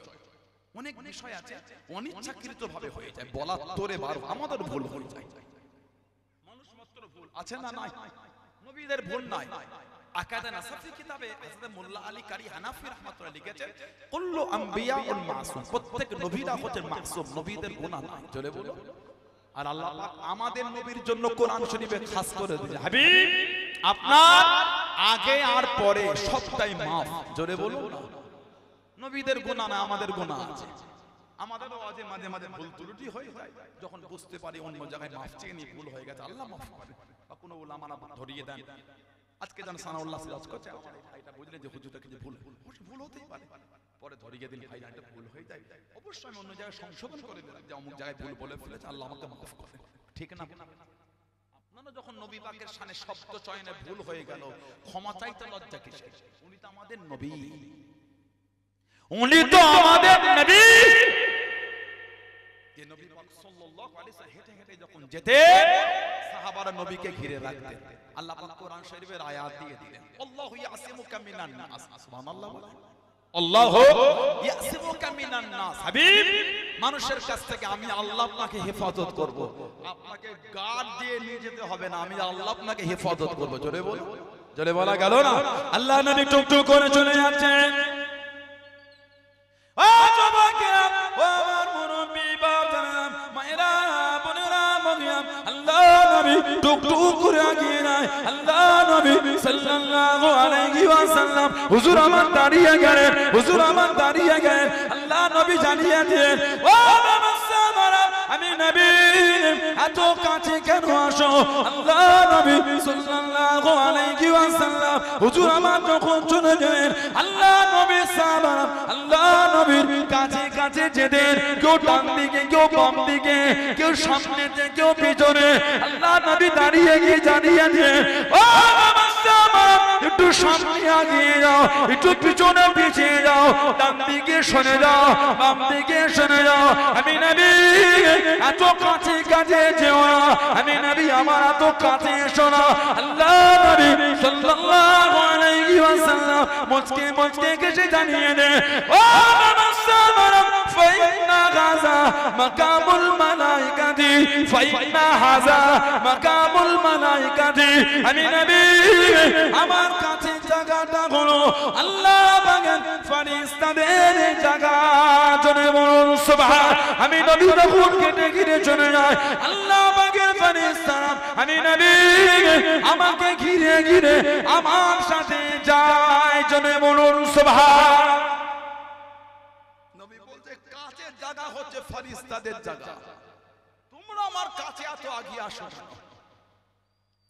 অনেক বিষয় আছে অনিচ্ছাকৃত ভাবে হয়ে যায়, বলার তোরে বার আমাদের ভুল হয়ে যায়। মানুষ মাত্র ভুল আছে না নাই? নবীদের ভুল নাই। আকাদা নাসাফি কিতাবে হযরত মোল্লা আলী কারি হানাফি রাহমাতুল্লাহ লিখেছেন, কুল্লু আম্বিয়াউল মাসুম, প্রত্যেক নবীরা হচ্ছেন মাসুম, নবীদের গুনাহ নাই। জোরে বলো। আর আল্লাহ পাক আমাদের নবীর জন্য কোরআন শরীফে খাস করে দিয়েছে, হাবিব আপনার আগে আর পরে সবটাই maaf। জোরে বলো না। নবীদের গুনাহ না, আমাদের গুনাহ আছে। আমাদেরও আজে মাঝে মাঝে ভুল ত্রুটি হয়ে যায়, যখন বুঝতে পারি অন্য জায়গায় মাফ চেয়ে নিয়ে ভুল হয়ে গেছে, আল্লাহ মাফ করে। বা কোনো উলামারা ধরিয়ে দেন। আজকে যেন সানাউল্লাহ সিরাজ করছে, আমার এই ভাইটা বুঝলেন যে হুজুরটা কিছু ভুল হতেই পারে, পরে ধরিয়ে দিন ভাই এটা ভুল হয়ে যায়, অবশ্যই আমি অন্য জায়গায় সংশোধন করে দিলাম যে অমুক জায়গায় ভুল বলে ফেলেছে, আল্লাহ আমাকে মাফ করে, ঠিক না? আপনারা যখন নবী পাকের শানে শব্দ চয়নে ভুল হয়ে গেল, ক্ষমা চাইতে লজ্জা কিসের? উনি তো আমাদের নবী, উনি তো আমাদের নবী। যে নবী পাক সাল্লাল্লাহু আলাইহি ওয়াসাল্লাম হেঁটে হেঁটে যখন যেতেন, সাহাবারা নবীকে ঘিরে রাখতেন। আল্লাহ পাক কোরআন শরীফের আয়াত দিয়ে দিলেন, আল্লাহু ইয়াসিমুকা মিনান নাস। সুবহানাল্লাহ বলেন, আল্লাহু ইয়াসিমুকা মিনান নাস। হাবিব, মানুষের কাছ থেকে আমি আল্লাহ আপনাকে হেফাজত করব। আপনাকে গার্ড দিয়ে নিয়ে যেতে হবে না, আমি আল্লাহ আপনাকে হেফাজত করব। জোরে বল, জোরে বলা গেল না? আল্লাহ নবী টুকটুক করে চলে যাচ্ছেন। হুজুর আমার দাঁড়িয়ে গেলেন, হুজুর আমার দাঁড়িয়ে গেলেন। আল্লাহ নবী জানিয়ে দিলেন, ও আমি নবী, এত কাছে কেন আসো? আল্লাহ নবী সাল্লাল্লাহু আলাইহি ওয়াসাল্লাম হুজুর আমার যখন চলে গেলেন, আল্লাহ নবী সাহাবারা আল্লাহ নবীর কাছে কাছে যেতেন, কেউ ডান দিকে, কেউ বাম দিকে, কেউ সামনেতে, কেউ পিছনে। আল্লাহ নবী দাঁড়িয়ে গিয়ে জানিয়ে দিলেন, ও একটু সামনে আগিয়ে যাও, একটু পিছনে পিছিয়ে যাও, ডান দিকে সরে যাও, বাম দিকে সরে যাও। আমি নবী এত কাছে কাছে যেও না, আমি নবী আমার এত কাছে এসো না। আল্লাহ নবী সাল্লাল্লাহু আলাইহি ওয়াসাল্লাম মুচকে মুচকে কেসে জানিয়ে দেন, ও সাহাবারা ফাইন্না গাজা মাকামুল মালাইকাতি, ফাইন্না হাজা মাকামুল মালাইকাতি। আমি নবী আমার কাছে জায়গাটা হলো আল্লাহ পাকের ফেরেশতাদের জায়গা। জোরে বলুন সুবহান। আমি নবী যখন কেটে ঘিরে চলে যায়, আল্লাহ পাকের ফেরেশতারা আমি নবী আমাকে ঘিরে ঘিরে আমার সাথে যায়। জোরে বলুন সুবহান। নবী বলতে কাছের জায়গা হচ্ছে ফেরেশতাদের জায়গা, তোমরা আমার কাছে এত আগিয়ে আসো।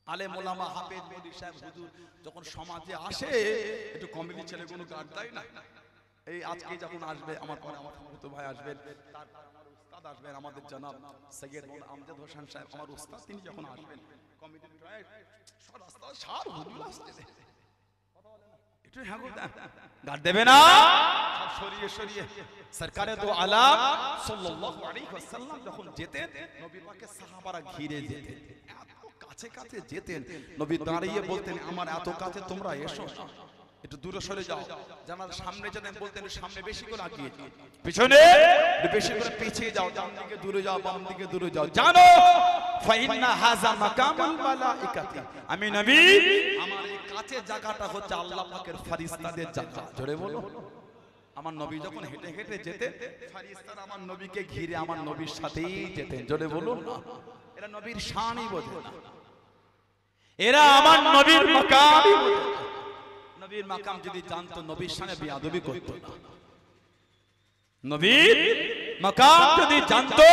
আলেম ওলামা হাফেজ মুফতি সাহেব হুজুর যখন সমাজে আসে, একটু কমিটি ছেলে কোনো গার্ড দেয় না। এই আজকে যখন আসবে আমার পরে আমার ছোট ভাই আসবেন, তারপর আমার উস্তাদ আসবেন, আমাদের জনাব সৈয়দ আমজাদ হোসেন সাহেব আমার উস্তাদ, তিনি যখন আসবেন কমিটির রাস্তা সার হুজুর আসছে, একটু হ্যাঁ গার্ড দেবে না, সব সরিয়ে সরিয়ে। সরকারে দো আলাম সাল্লাল্লাহু আলাইহি ওয়াসাল্লাম যখন যেতেন, নবী পাকের সাহাবারা ঘিরে যেতেন, কাছে কাছে যেতেন। নবী দাঁড়িয়ে বলতেন, আমার এত কাছে তোমরা এসো, একটু দূরে সরে যাও। জানার সামনে যেতেন, বলতেন সামনে বেশি করে আগিয়ে যাও, পিছনে বেশি করে পিছিয়ে যাও, ডান দিকে দূরে যাও, বাম দিকে দূরে যাও। জানো ফাইন্না হাযা মাকামুল মালাইকাতি, আমি নবী আমার এই কাছে জায়গাটা হচ্ছে আল্লাহ পাকের ফেরেশতাদের জায়গা। জোরে বলো। আমার নবী যখন হেঁটে হেঁটে যেতেন, ফেরেশতারা আমার নবীকে ঘিরে আমার নবীর সাথেই যেতেন। জোরে বলো। এরা নবীর শানই বোঝে না, এরা আমার নবীর মাকামই বোঝে না। নবীর মাকাম যদি জানতো, নবীর শানে বেয়াদবি করতো না। নবীর মাকাম যদি জানতো,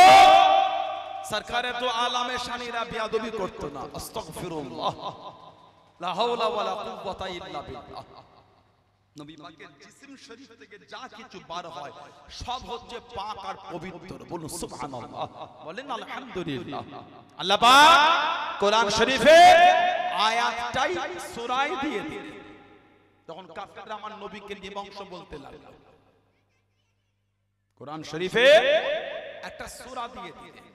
সরকারে তো আলামে শানীরা বেয়াদবি করতো না। আস্তাগফিরুল্লাহ, লা হাওলা ওয়ালা কুওয়াতা ইল্লা বিল্লাহ। নবী পাকের জিসম শরীফ থেকে যা কিছু বার হয় সব হচ্ছে পাক আর পবিত্র। বলুন সুবহানাল্লাহ, বলেন আলহামদুলিল্লাহ। আল্লাহ পাক কোরআন শরীফে আয়াতটাই সূরায় দিয়ে দিলেন। তখন কাফেররা আমার নবীকে নিবংশ বলতে লাগলো। কোরআন শরীফে একটা সূরা দিয়ে দিলেন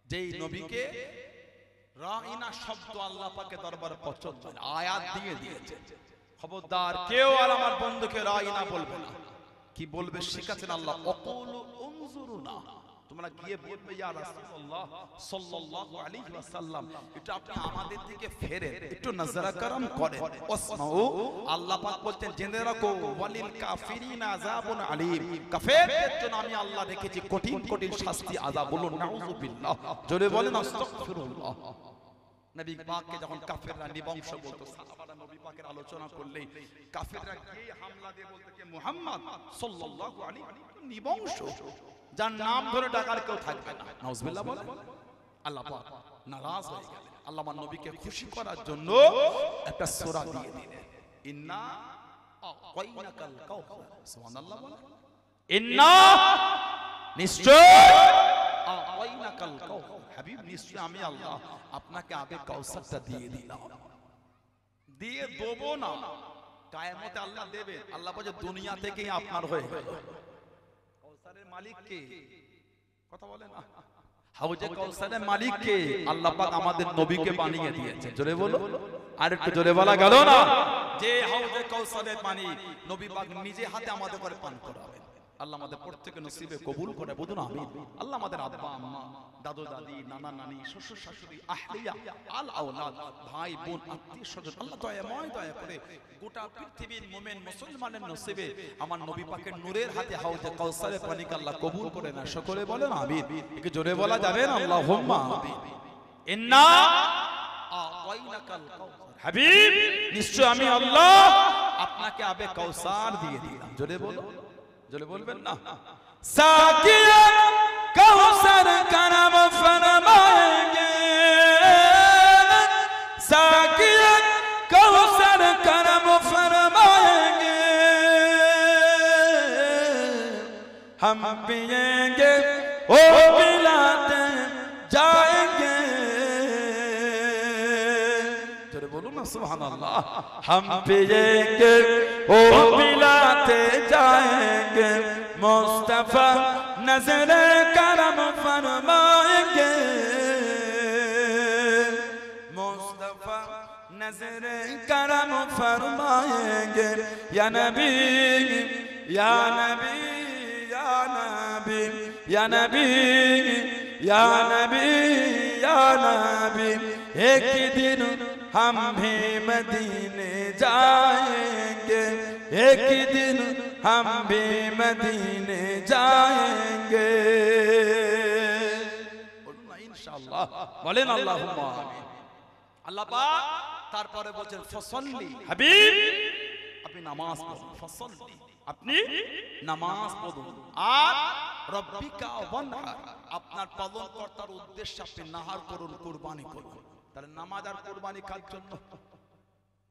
যেই নবীকে রাইনা শব্দ আল্লাহ পাকের দরবারে পছন্দ হয়, আয়াত দিয়ে দিয়েছে। খবরদার কেউ আর আমার বন্ধুকে রাইনা বলবে না। কি বলবে শিখাচ্ছেন আল্লাহ, অকুলু উনজুরুনা, তোমরা গিয়ে বলবে ইয়া রাসূলুল্লাহ সাল্লাল্লাহু আলাইহি ওয়াসাল্লাম, এটা আপনি আমাদের দিকে ফেরেন, একটু নজর করম করেন। ওয়াসমাউ, আল্লাহ পাক বলতেন জেনে রাখো, ওয়ালিল কাফিরিনা আযাবুন আলীম, কাফেরদের জন্য আমি আল্লাহ রেখেছি কঠিন কঠিন শাস্তি, আযাব। বলুন নাউযুবিল্লাহ, জোরে বলেন আস্তাগফিরুল্লাহ। নবী পাককে যখন কাফেররা নিবংশ বলতো, সাহাবারা নবী পাকের আলোচনা করলে কাফেররা গিয়ে হামলা দিয়ে বলতো যে মুহাম্মদ সাল্লাল্লাহু আলাইহি ওয়াসাল্লাম নিবংশ, যার নাম ধরে ডাকার কেউ থাকবে না। নাউযুবিল্লাহ বলেন। আল্লাহ পাক নারাজ হয়ে গেলেন। আল্লাহ আমার নবীকে খুশি করার জন্য একটা সূরা দিয়ে দিলেন, ইন্না আ'তাইনাকাল কাউসার। সুবহানাল্লাহ বলেন। ইন্না, নিশ্চয়, আ'তাইনাকাল কাউসার, হাবিব নিশ্চয় আমি আল্লাহ আপনাকে আগে কাউসারটা দিয়ে দিলাম। দিয়ে দেবো না, কিয়ামতে আল্লাহ দেবেন। আল্লাহ বলে দুনিয়া থেকেই আপনার হয়ে গেল। কাউসারের মালিক কে? কথা বলেন না। হাউজে কাউসারের মালিক কে? আল্লাহ পাক আমাদের নবীকে বানিয়ে দিয়েছে। জোরে বলো, আর একটু জোরে বলা গেল না? যে হাউজে কাউসারের পানি নবী পাক নিজে হাতে আমাদের করে পান করাবেন। আল্লাহ আমাদের প্রত্যেককে নসিবে কবুল করে, বলুন আমিন। আল্লাহ আমাদের আব্বা আম্মা, দাদু দাদি, নানা নানি, শ্বশুর শাশুড়ি, আহলিয়া, আল আওলাদ, ভাই বোন, আত্মীয় স্বজন, আল্লাহ দয়াময় দয়া করে গোটা পৃথিবীর মুমিন মুসলমানের নসিবে আমার নবী পাকের নূরের হাতে হাউজে কাউসারের পানিকে আল্লাহ কবুল করে না। সকলে বলেন আমিন। একটু জোরে বলা যাবে না? আল্লাহুম্মা আমিন। ইন্না আ'তাইনাকাল কাউসার, হাবিব নিশ্চয় আমি আল্লাহ আপনাকে আবে কাউসার দিয়ে দিলাম। জোরে বলো, জোরে বলবেন না? সাকিয়া কাউসার का नाम फरमाएंगे, साकिया काउसर का नाम फरमाएंगे, हम पिएंगे ओ पिलाते जाएंगे। जरा बोलो ना सुभानअल्लाह। हम पिएंगे ओ पिलाते जाएंगे, मुस्तफा नजर करम फरमाएंगे, मुस्तफा नजर करम फरमाएंगे। या नबी या नबी या नबी या नबी या नबी या नबी, एक दिन हम भी मदीने जाएंगे, एक दिन हम भी मदीने जाएंगे। बोलूं ना इंशाअल्लाह, बोलें अल्लाहुम्मा आमीन। আল্লাহ পাক তারপরে বলেন ফসল্লি, হাবিব আপনি নামাজ পড়ুন। ফসল্লি, আপনি নামাজ পড়ুন। আর রব্বিকা ওয়ানহার, আপনার পালনকর্তার উদ্দেশ্যে আপনি নাহার করুন, কুরবানি করুন। তাহলে নামাজ আর কুরবানি কার জন্য?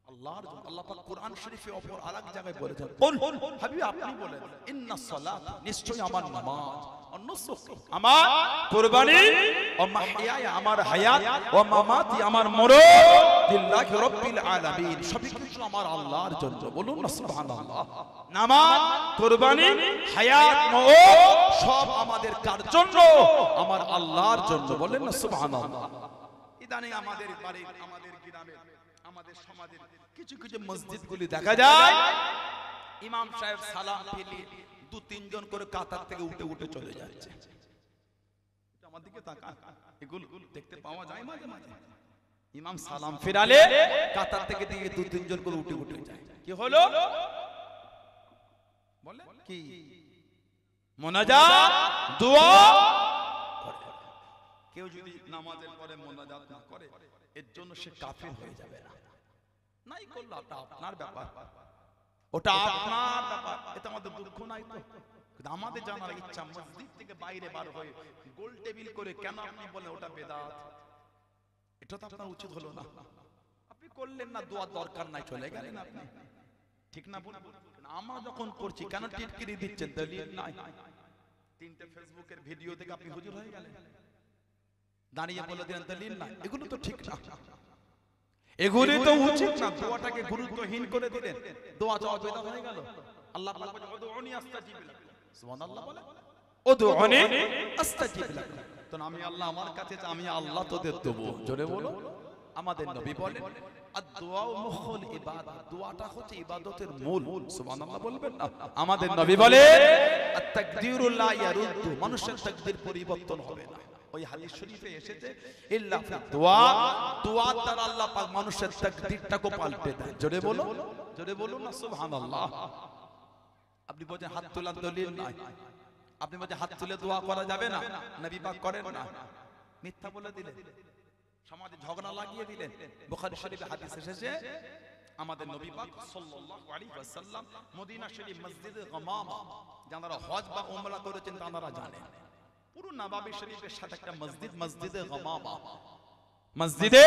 আল্লাহর জন্য। আল্লাহ পাক কোরআন শরীফে অপর আরেক জায়গায় বলেছেন, হাবিব আপনি বলেন ইন্নাস সালাত, নিশ্চয়ই আমার নামাজ, আমার কুরবানি, ও মাহইয়া আমার হায়াত, ও মামাতি আমার মরণ, লিল্লাহি রাব্বিল আলামিন, সবই কিছু আমার আল্লাহর জন্য। বলুন না সুবহানাল্লাহ। নামাজ, কুরবানি, হায়াত, মরণ সব আমাদের কার জন্য? আমার আল্লাহর জন্য। বলেন না সুবহানাল্লাহ। ইদানিং আমাদের বাড়ির, আমাদের গ্রামের, আমাদের সমাজের কিছু কিছু মসজিদগুলি দেখা যায় ইমাম সাহেব সালাম ফিরিয়ে দু তিনজন করে কাতার থেকে উঠে উঠে চলে যাচ্ছে। আমার দিকে তাকান, এগুলো দেখতে পাওয়া যায় মাঝে মাঝে। ইমাম সালাম ফিরালে কাতার থেকে দিকে দু তিনজন করে উঠে উঠে যায়। কি হলো? বলে কি মুনাজাত, দোয়া। কেউ যদি নামাজের পরে মুনাজাত না করে, এর জন্য সে কাফির হয়ে যাবে না। নাই করলো ওটা আপনার ব্যাপার, ওটা আপনার ব্যাপার, এটা আমাদের দুঃখ নাই তো। কিন্তু আমাদের জানার ইচ্ছা, মসজিদ থেকে বাইরে বার হয়ে গোল টেবিল করে কেন আপনি বলেন ওটা বেদাত? এটা তো আপনার উচিত হলো না। আপনি করলেন না, দোয়া দরকার নাই, চলে গেলেন আপনি, ঠিক না? বলুন, আমরা যখন করছি কেন টিটকিরি দিচ্ছেন? দলিল নাই। তিনটে ফেসবুকের ভিডিও থেকে আপনি হুজুর হয়ে গেলেন, দাঁড়িয়ে বলে দিলেন দলিল নাই। এগুলো তো ঠিক না, এগুলো তো উচিত না। দোয়াটাকে গুরুত্বহীন করে দিলেন, দোয়া চাওয়া বেদাত হয়ে গেল। আল্লাহ পাক বলেন উদউনি আস্তাজিব লাকুম, সুবহানাল্লাহ বলে। উদউনি আস্তাজিব লাকুম। তো আমি আল্লাহ আমার কাছে যে আমি আল্লাহ তোদের দেব। জোরে বলো। আমাদের নবী বলেন আদ-দুআউ মুখুল ইবাদত, দোয়াটা হচ্ছে ইবাদতের মূল। সুবহানাল্লাহ বলবেন না? আমাদের নবী বলেন আত-তাকদীরু লা ইয়ারুদ্দু, মানুষের তাকদীর পরিবর্তন হবে না। ওই হাদিস শরীফে এসেছে ইল্লা ফি দুআ, দুআর দ্বারা আল্লাহ পাক মানুষের তাকদীরটাকে পাল্টে দেয়। জোরে বলো, জোরে বলুন না সুবহানাল্লাহ। আপনি বলেন হাত তোলার দলিল নাই, আপনি বলেন হাত তুলে দোয়া করা যাবে না, নবী পাক করেন না, মিথ্যা বলে দিলেন, সমাজে ঝগড়া লাগিয়ে দিলেন। বুখারী শরীফে হাদিস এসেছে আমাদের নবী পাক সাল্লাল্লাহু আলাইহি ওয়াসাল্লাম মদিনা শরীফ মসজিদে গামামা, যারা হজ বা উমরা করেছেন তারা জানেন, পুরো নবাবী শরীফের সাথে একটা মসজিদ, মসজিদে গামামা, মসজিদে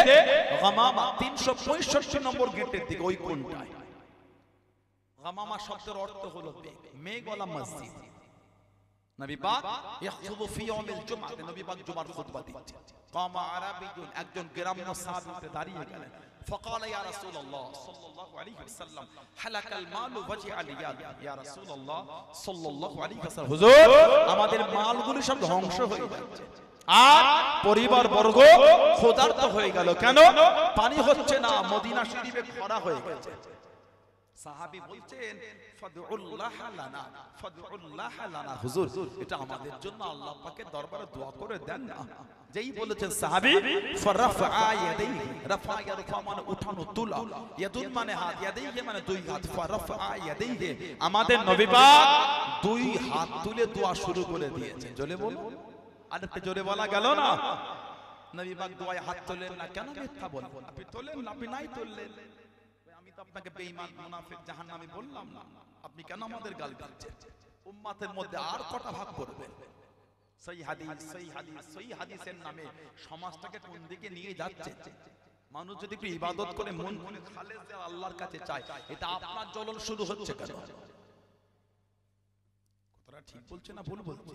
গামামা 365 নম্বর গেটের দিকে ওই কোণটায়। গামামা শব্দের অর্থ হলো মেঘওয়ালা মসজিদ। নবী পাক ইয়াখতুবু ফি ইয়াউমিল জুমআহ, নবী পাক জুমার খুতবা দিচ্ছেন। কামা আরাবিয়ুন, একজন গ্রাম্য সাহাবী উঠে দাঁড়িয়ে গেলেন। ফাকালা ইয়া রাসূলুল্লাহ সাল্লাল্লাহু আলাইহি ওয়াসাল্লাম হালাকাল মালু ওয়াজআল ইয়াদ, ইয়া রাসূলুল্লাহ সাল্লাল্লাহু আলাইহি ওয়াসাল্লাম, হুজুর আমাদের মালগুলো সব ধ্বংস হয়ে যাচ্ছে আর পরিবার বর্গ ক্ষুধার্ত হয়ে গেল। কেন? পানি হচ্ছে না, মদিনা শরীফে খরা হয়ে গেছে। সাহাবী বলছেন ফাদউল্লাহ লানা, ফাদউল্লাহ লানা, হুজুর এটা আমাদের জন্য আল্লাহ পাকের দরবারে দোয়া করে দেন না। যেই বলেছেন সাহাবী ফারাফা ইয়াদাইহি, রাফা ইয়ারফা মানে উঠানো তোলা, ইয়াদুন মানে হাত, ইয়াদাইহি মানে দুই হাত, ফারাফা ইয়াদাইহি আমাদের নবী পাক দুই হাত তুলে দোয়া শুরু করে দিয়েছেন। জোরে বলো, আর একটু জোরে বলা গেল না? নবী পাক দোয়ায় হাত তোলেন না কেন? মিথ্যা বলবেন, আপনি তোলেন না, আপনি নাই তুললেন, আমি তো আপনাকে বেঈমান মুনাফিক জাহান্নামী বললাম না, আপনি কেন আমাদের গাল গালছেন? উম্মতের মধ্যে আর কটা ভাগ করবেন? সহিহ হাদিস, সহিহ হাদিস, সহিহ হাদিসের নামে সমাজটাকে কোন দিকে নিয়ে যাচ্ছে? মানুষ যদি একটু ইবাদত করে মন খুলে খালেস দিয়ে আল্লাহর কাছে চায়, এটা আপনার জ্বলন শুরু হচ্ছে কেন? কথাটা ঠিক বলছে না ভুল বলছে?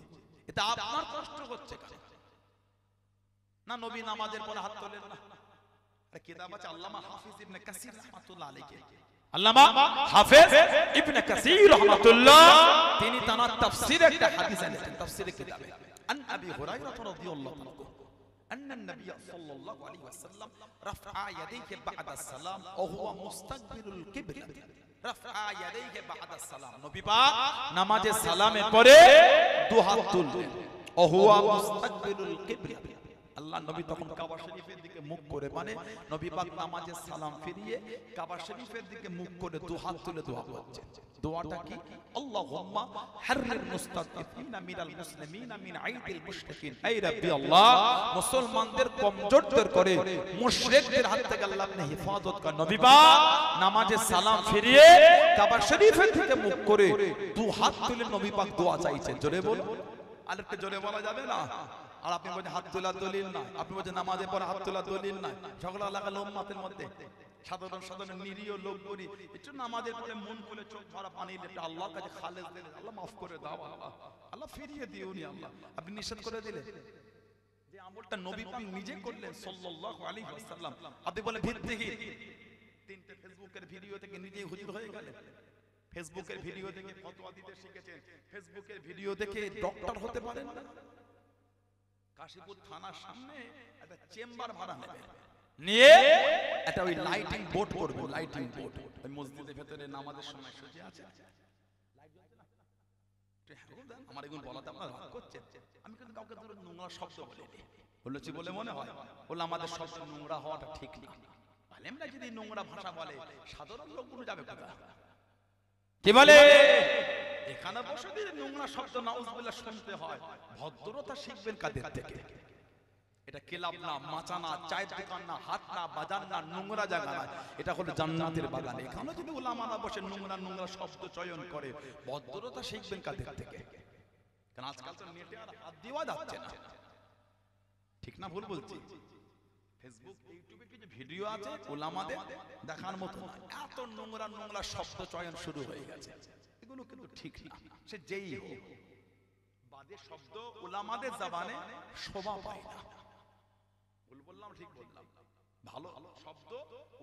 এটা আপনার কষ্ট হচ্ছে কেন? না নবী নামাজের পরে হাত তোলেন না? কিতাব আছে আল্লামা হাফিজ ইবনে কাসির রাহমাতুল্লাহ আলাইহি, আল্লামা হাফিজ ইবনে কাসির রাহমাতুল্লাহ তিনি তার তাফসীরে একটা হাদিস এনেছেন, তাফসীরে কিতাবে আন আবি হুরায়রা রাদিয়াল্লাহু আনহু আন্না নবী সাল্লাল্লাহু আলাইহি ওয়াসাল্লাম রাফআ ইয়াদাইহি বা'দা সালাম ওয়া হুয়া মুস্তাকবিরুল কিবলা, রাফআ ইয়াদাইহি বা'দা সালাম, নবী পাক নামাজে সালামের পরে দুই হাত তুললেন, ওয়া হুয়া মুস্তাকবিরুল কিবলা। আল্লাহ নবী তখন কাবা শরীফের দিকে মুখ করে, মানে নবী পাক নামাজে সালাম ফিরিয়ে কাবা শরীফের দিকে মুখ করে দুই হাত তুলে দোয়া করছেন। দোয়াটা কি? আল্লাহুম্মা হাররির মুস্তাদঈফিনা মিনাল মুসলিমিনা মিন আইদিল মুশরিকিন, হে রাব্বি আল্লাহ মুসলমানদের কমজোরদের করে মুশরিকদের হাত থেকে আল্লাহ আপনি হেফাজত কর। নবী পাক নামাজে সালাম ফিরিয়ে কাবা শরীফের দিকে মুখ করে দুই হাত তুলে নবী পাক দোয়া চাইছেন। জোরে বলো, আরেকটু জোরে বলা যাবে না? আর আপনি বলছেন হাত তোলা দলিল না, আপনি বলছেন নামাজের পরে হাত তোলা দলিল না, ঝগড়া লাগালো উম্মতের মধ্যে। সাধারণ সাধারণ নিরীহ লোক করি একটু নামাজের পরে মন খুলে চোখ ভরা পানি দিলে আল্লাহর কাছে খালেস দিলে, আল্লাহ মাফ করে দাও, আল্লাহ আল্লাহ ফিরিয়ে দিও নি, আল্লাহ আপনি নিষেধ করে দিলেন। যে আমলটা নবী পাক নিজে করলেন সাল্লাল্লাহু আলাইহি ওয়াসাল্লাম, আপনি বলে ভিত্তিহীন। তিনটে ফেসবুকের ভিডিও থেকে নিজেই হুজুর হয়ে গেলেন, ফেসবুকের ভিডিও থেকে ফতোয়া দিতে শিখেছেন, ফেসবুকের ভিডিও দেখে ডক্টর হতে পারেন না। কাশীপুর থানার সামনে একটা চেম্বার ভাড়া নেবেন, নিয়ে একটা ওই লাইটিং বোর্ড করবেন, লাইটিং বোর্ড ওই মসজিদের ভেতরে নামাজের সময় সূচি আছে। আমার এগুলো বলাতে আপনারা রাগ করছেন, আমি কিন্তু কাউকে ধরে নোংরা শব্দ বলিনি, বলেছি বলে মনে হয়, বলে আমাদের শব্দ নোংরা হওয়াটা ঠিক না। আলেমরা যদি নোংরা ভাষা বলে সাধারণ লোকগুলো যাবে কোথায়? কি বলে? এখানে বসে দিয়ে নোংরা শব্দ নাউজুবিল্লাহ শুনতে হয়, ভদ্রতা শিখবেন কাদের থেকে? এটা ক্লাব না, মাচা না, চায়ের দোকান না, হাট না, বাজার না, নোংরা জায়গা না, এটা হলো জান্নাতের বাগান। এখানে যদি উলামারা বসে নোংরা নোংরা শব্দ চয়ন করে, ভদ্রতা শিখবেন কাদের থেকে? কারণ আজকাল তো নেটে আর হাত দেওয়া যাচ্ছে না, ঠিক না ভুল বলছি? ফেসবুক ইউটিউবে কিছু ভিডিও আছে উলামাদের দেখার মতো না, এত নোংরা নোংরা শব্দ চয়ন শুরু হয়ে গেছে, এগুলো কিন্তু ঠিক না। সে যেই হোক, বাজে শব্দ উলামাদের জবানে শোভা পায় না। ভুল বললাম ঠিক বললাম? ভালো শব্দ